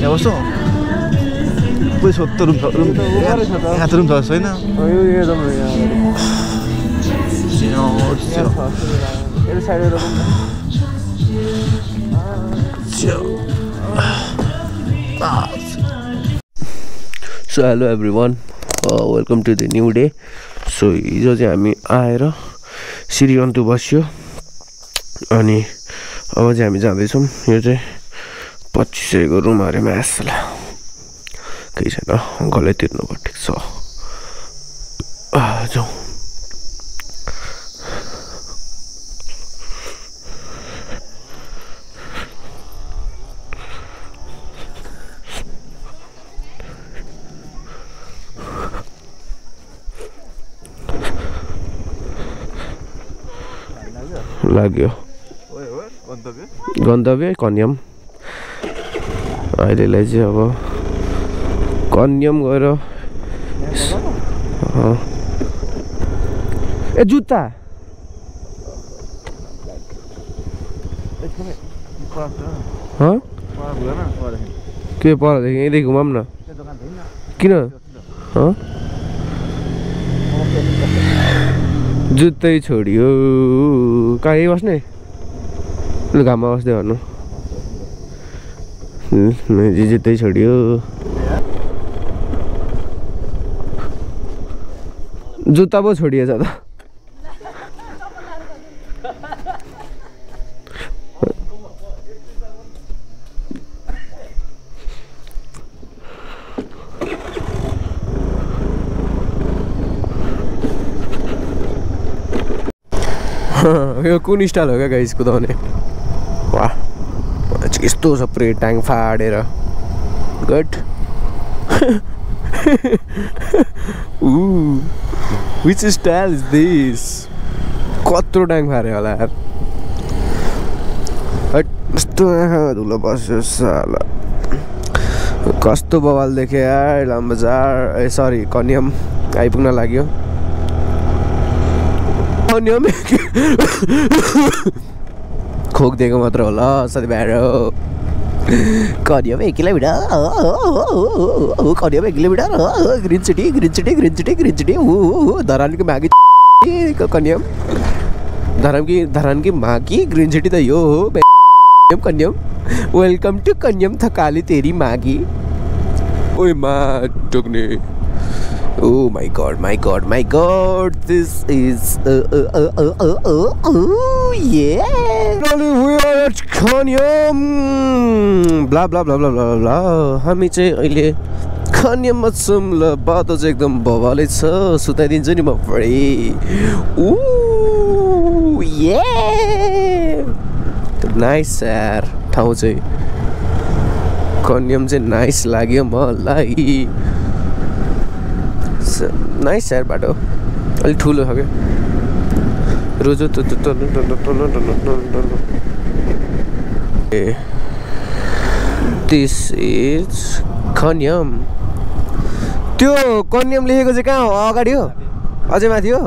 यहाँ बसौँ पुरै सोध्छ रुम यहाँ त रुम छ होइन so hello everyone welcome to the new day so हिजो चाहिँ हामी आएर श्रीअन्तु बस्यो अनि अब चाहिँ हामी जाँदैछौँ यो चाहिँ 2500 को रुम अरे म्यासला केही छैन अङ्कलले तिर्नुभयो ठिक छ जाउँ लाग्यो गन्तव्य कन्याम अहिलेलाई चाहिँ अब कन्याम गएर ए जुत्ता के परदेखि यहीँदेखि घुमाऊँ न किन जुत्तै छोडियो कहाँ यही बस्ने घाममा बस्दै भन्नु जुत्तै छोडियो जुत्ता पो छोडिएछ त यो कुन स्टाइल हो क्या गाइस कुदाउने वाह यस्तो छ पुरै ट्याङ फाडेर good which style is this कत्रो ट्याङ फाड्यो होला यार यस्तो आँखामा धुलो बस्यो साला कस्तो बवाल देखेँ यार लामबजार ए सरी कन्याम आइपुग्न लाग्यो खोकिदिएको मात्र होला साथीभाइहरू Kanyam 1 kilometre Kanyam 1 kilometre green city green city green city green city धरानको मागी कन्याम धरान की मागी ग्रिन सिटी त यो हो कन्याम वेलकम टु कन्याम थकाली तेरी मागी ओए मा टोक्ने Oh my god, this is yeah. We are at Kanyam. Blah blah blah blah blah blah. हामी चाहिँ अहिले कन्याममा छौँ ल बाटो चाहिँ एकदम बवालै छ सुताइदिन्छु नि म पुरै ऊ ये नाइस यार ठाउँ चाहिँ कन्याम चाहिँ नाइस लाग्यो मलाई नाइस यार बाटो अलिक ठुलो छ क्या रोजो दिस इज कन्याम त्यो कन्याम लेखेको चाहिँ कहाँ हो अगाडि हो अझै माथि हो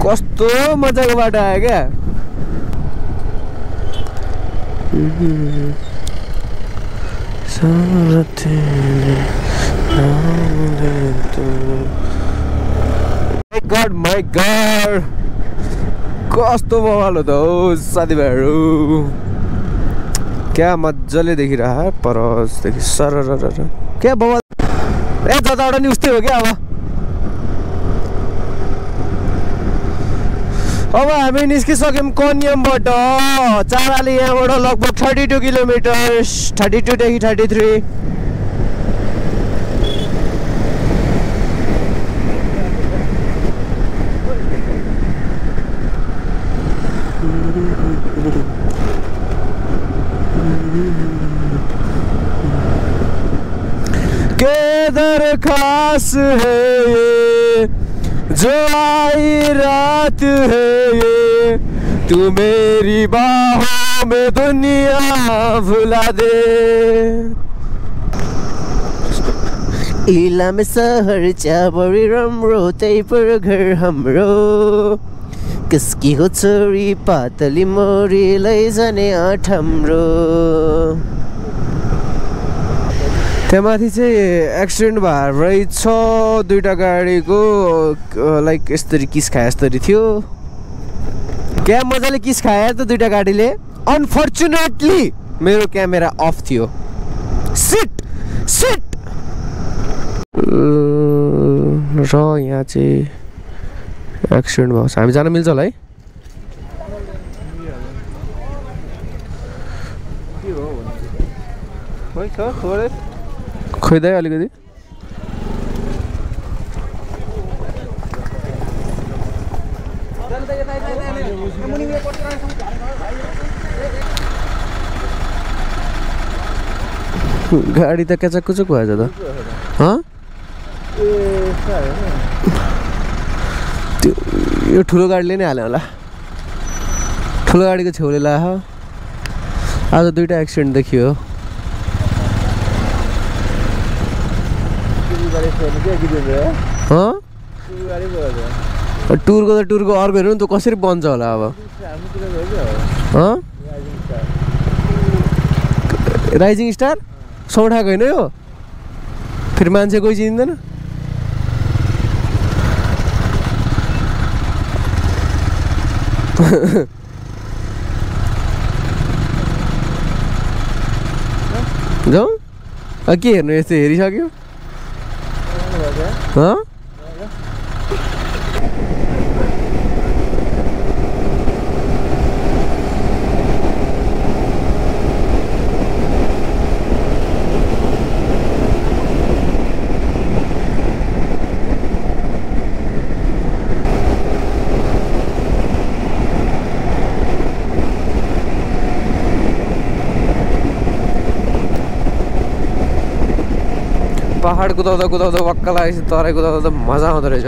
कस्तो मजाको बाटो आयो क्या माई गॉड कस्तो बवाल हो त हो साथीभाइहरू क्या मजाले देखिरह परसदेखि सरर क्या बवाल ए जताबाट नि उस्तै हो क्या अब हामी निस्किसक्यौँ कन्यामबाट चाराले यहाँबाट लगभग 32 किलोमिटर 32 देखि 33 के दरखास है ये जो आई रात है ये तू मेरी बाहों में दुनिया भुला दे इलाम सहर चाबरी राम्रो त्यही पर घर हाम्रो किसकी हो छोरी पातली मोरी लैजाने आठ हाम्रो त्यहाँ माथि चाहिँ एक्सिडेन्ट भएर रहेछ दुईटा गाडीको लाइक यस्तरी किस खाए जस्तरी थियो क्या मजाले किस खायो त दुईटा गाडीले अनफर्चुनेटली मेरो क्यामेरा अफ थियो सिट र यहाँ चाहिँ एक्सिडेन्ट भएको छ हामी जान मिल्छ होला है खोइदै अलिकति गाडी त केचक कुचुक भएछ त यो ठुलो गाडीले नै हाल्यो होला ठुलो गाडीको छेउले ला आज दुईटा एक्सिडेन्ट देखियो टुरको अर्को हेर्नु नि त कसरी बन्छ होला अब राइजिङ स्टार सौठाको होइन यो फेरि मान्छे कोही चिन्दैन जाउँ के हेर्नु यस्तो हेरिसक्यो पहाड कुदाउँदा कुदाउँदा वक्क लागेपछि तराई कुदाउँदा मजा आउँदो रहेछ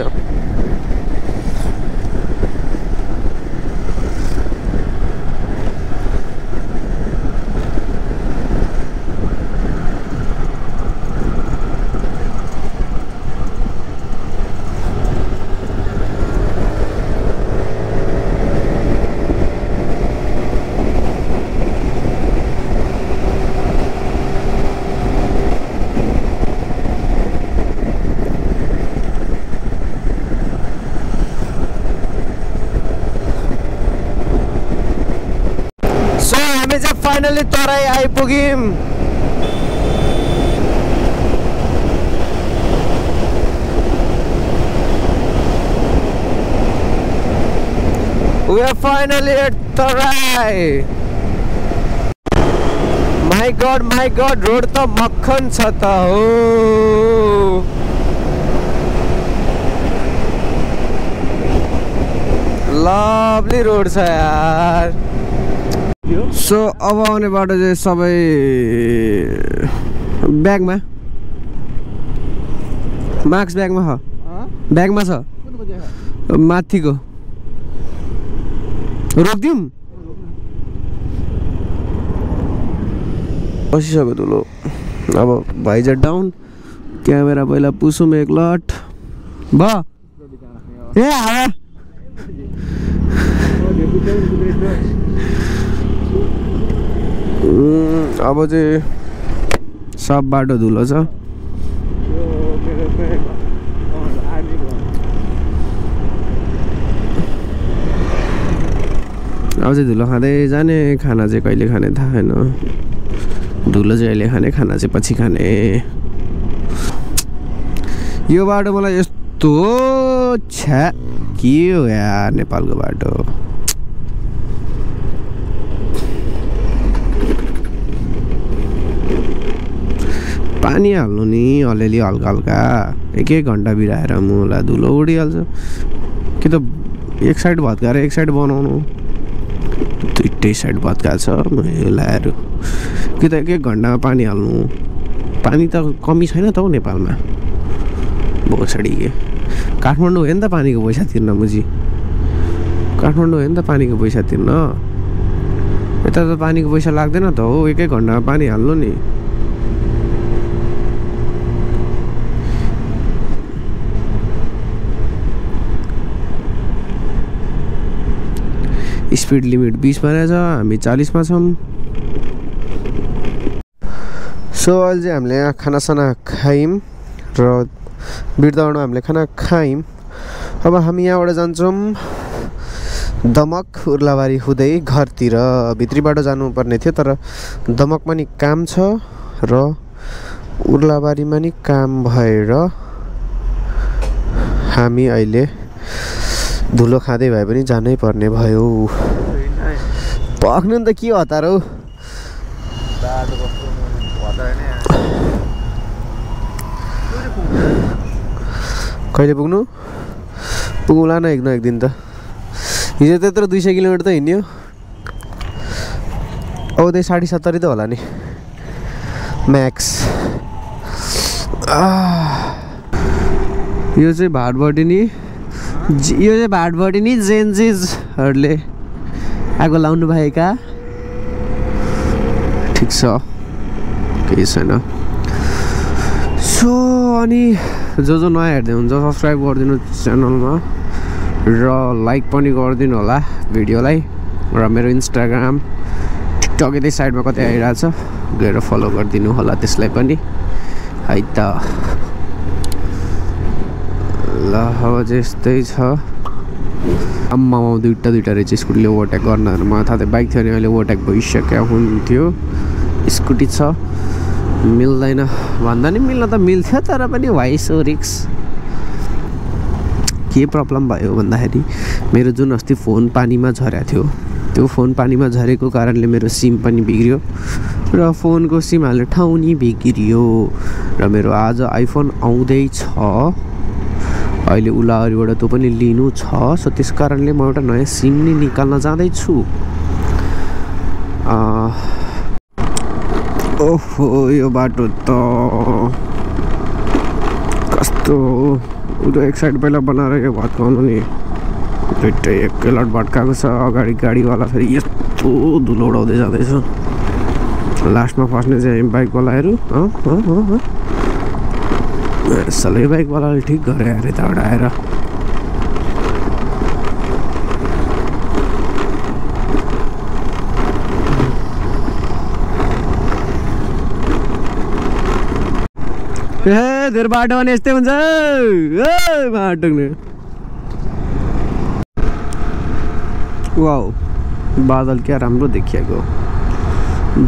फाइनली तराई आइपुग्यौं We are finally at Tarai. My God, road त मक्खन छ त हो लभली रोड छ यार सो अब आउने बाटो चाहिँ सबै ब्यागमा मार्क्स ब्यागमा छ ब्यागमा छ माथिको रोकिदिउँ बसिसक्यो धुलो अब भाइजर डाउन क्यामेरा पहिला पुसौँ एक लट भ ए हावा अब चाहिँ सब बाटो धुलो छ अब चाहिँ धुलो खाँदै जाने खाना चाहिँ कहिले खाने थाहा छैन धुलो चाहिँ अहिले खाने खाना चाहिँ पछि खाने यो बाटो मलाई यस्तो छ्या के हो यार नेपालको बाटो पानी हाल्नु नि अलिअलि हल्का हल्का एक घन्टा बिराएर मुला धुलो उडिहाल्छ कि त एक साइड भत्काएर एक साइड बनाउनु दुईटै साइड भत्का छ लाएर कि त एक घन्टामा पानी हाल्नु पानी त कमी छैन त हौ नेपालमा भोसडी के काठमाडौँ हो नि त पानीको पैसा तिर्न मुजी काठमाडौँ हो नि त पानीको पैसा तिर्न यता त पानीको पैसा लाग्दैन त हो एक घन्टामा पानी हाल्नु नि स्पिड लिमिट 20 मा रहेछ हामी 40 मा छौँ सो अहिले चाहिँ हामीले यहाँ खानासाना खायौँ र बिरदाउमा हामीले खाना खायौँ अब हामी यहाँबाट जान्छौँ दमक उर्लाबारी हुँदै घरतिर भित्री बाटो जानुपर्ने थियो तर दमकमा नि काम छ र उर्लाबारीमा नि काम भएर हामी अहिले धुलो खाँदै भए पनि जानै पर्ने भयो। पक्नु नि त के हतार हौ। कहिले पुग्नु? पुगौला न एक दिन त। हिजो त्यत्रो 200 किलोमिटर त हिँड्यो। अब त्यही 60-70 त होला नि म्याक्स। यो चाहिँ भाटबडी नि जेन्जिजहरूले आगो लाउनु भएका। ठिक छ, केही छैन। सो अनि जो नयाँ हेर्दै हुन्छ सब्सक्राइब गरिदिनु च्यानलमा र लाइक पनि गरिदिनु होला भिडियोलाई। र मेरो इन्स्टाग्राम टिकटक यतै साइडमा कतै आइरहेछ, गएर फलो गरिदिनु होला त्यसलाई पनि है त। ल अब त्यस्तै छ। आम्मामा दुईवटा रहेछ स्कुटीले ओभरटेक गर्नहरू। मलाई थाहा थियो बाइक थियो भने अहिले ओभरटेक भइसक्यो हुन्थ्यो। स्कुटी छ, मिल्दैन भन्दा नि मिल्न त मिल्थ्यो, तर पनि वाइ सो रिक्स। के प्रब्लम भयो भन्दाखेरि मेरो जुन अस्ति फोन पानीमा झरेको थियो, त्यो फोन पानीमा झरेको कारणले मेरो सिम पनि बिग्रियो र फोनको सिम हाल्ने ठाउँ नि बिग्रियो। र मेरो आज आइफोन आउँदैछ अहिले उलाहरीबाट त्यो पनि लिनु छ। सो त्यस कारणले म एउटा नयाँ सिम नि निकाल्न जाँदैछु। ओहो यो बाटो त कस्तो उता एक साइड पहिला बनाएर यो भत्काउनु नि दुइटै एकैलट भट्काएको छ। अगाडि गाडीवाला फेरि यस्तो धुलो उडाउँदै जाँदैछ। लास्टमा फस्ने चाहिँ बाइकवालाहरू। सबै बाइकवालाले ठिक गरे अरे यताबाट आएर। धेरै बाटो भने यस्तै हुन्छ बाटो। वाउ बादल क्या राम्रो देखिएको।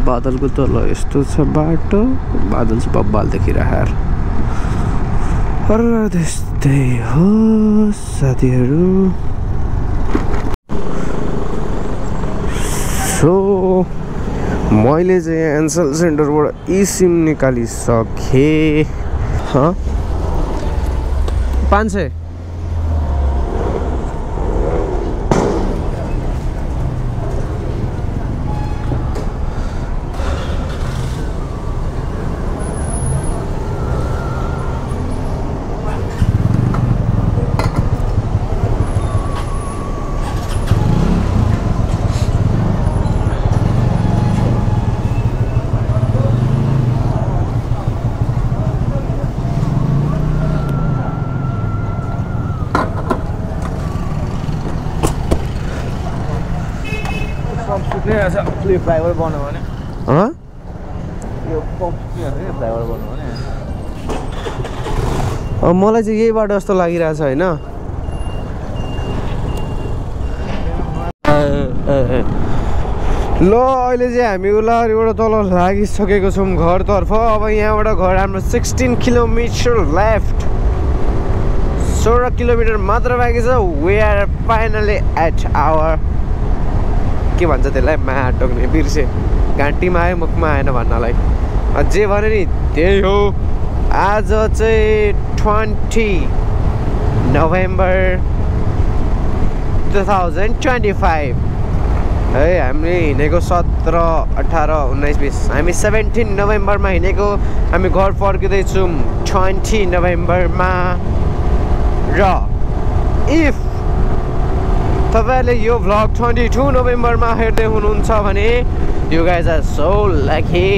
बादलको तल यस्तो छ बाटो, बादल चाहिँ बब्बाल देखिरह। त्यस्तै हो साथीहरू। सो मैले चाहिँ एन्सल सेन्टरबाट ई सिम निकालिसकेँ। 500 फ्लाइओभर बनायो भने मलाई चाहिँ यही बाटो जस्तो लागिरहेछ होइन। ल अहिले चाहिँ हामी उलाहरीबाट तल लागिसकेको छौँ घरतर्फ। अब यहाँबाट घर हाम्रो 16 किलोमिटर लेफ्ट, 16 किलोमिटर मात्र बाँकी छ। We are finally at our के भन्छ त्यसलाई, माया टोक्ने बिर्से, घाँटीमा आयो मुखमा आएन भन्नलाई। जे भने नि त्यही हो। आज चाहिँ 20 नोभेम्बर 2025 है। हामीले हिँडेको 17, 18, 19, 20। हामी 17 नोभेम्बरमा हिँडेको। हामी घर फर्किँदैछौँ 20 नोभेम्बरमा। र इफ तपाईले यो भ्लग 22 नोभेम्बरमा हेर्दै हुनुहुन्छ भने you guys are so lucky,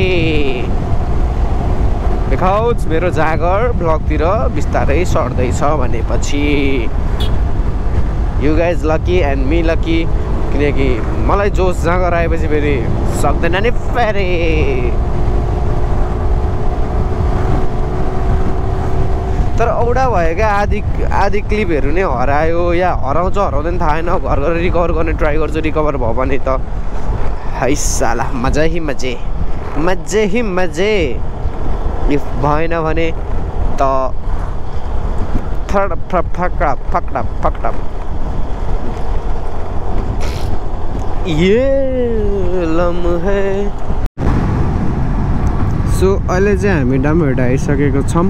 because मेरो जागर भ्लगतिर बिस्तारै सर्दैछ भनेपछि you guys lucky and me lucky. किनकि मलाई जोस जागर आएपछि फेरि सक्दैन नि फेरि। तर औडा भयो क्या, आधी क्लिपहरू नै हरायो या हराउँछ हराउँदैन थाहा छैन। घर घर रिकभर गर्ने ट्राई गर्छु, रिकभर भयो भने त है साला मजा ही मजे, मजे ही मजे। इफ भएन भने त फक्डा ये लम्हे। सो अहिले चाहिँ हामी डामरहट्टा आइसकेको छौँ।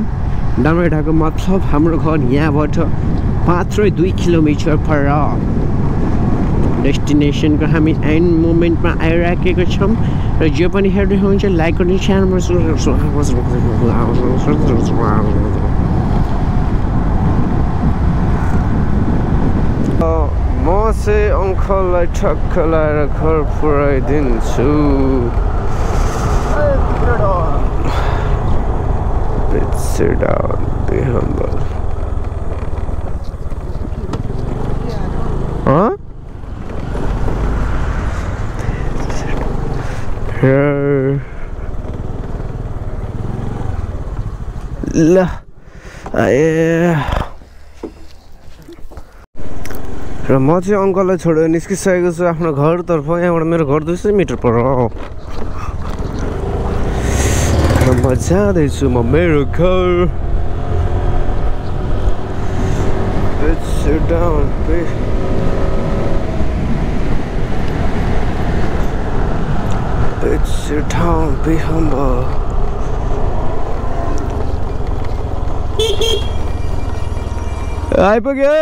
डामरहट्टाको मतलब हाम्रो घर यहाँबाट मात्र 2 किलोमिटर पर डेस्टिनेसनको हामी एन्ड मोमेन्टमा आइराखेको छौँ र जो पनि हेर्दै हुनुहुन्छ लाइक गर्ने च्यानलमा म चाहिँ अङ्कललाई ठक्क लाएर घर पुऱ्याइदिन्छु। Sit down, be humble. Huh? Here. La. र म चाहिँ अङ्कललाई छोडेर निस्किसकेको छु आफ्नो घरतर्फ। यहाँबाट मेरो घर 200 मिटर पर हो र म जाँदैछु मेरो घर। Let's sit down, Let's sit down, be humble. आइपुग्यो।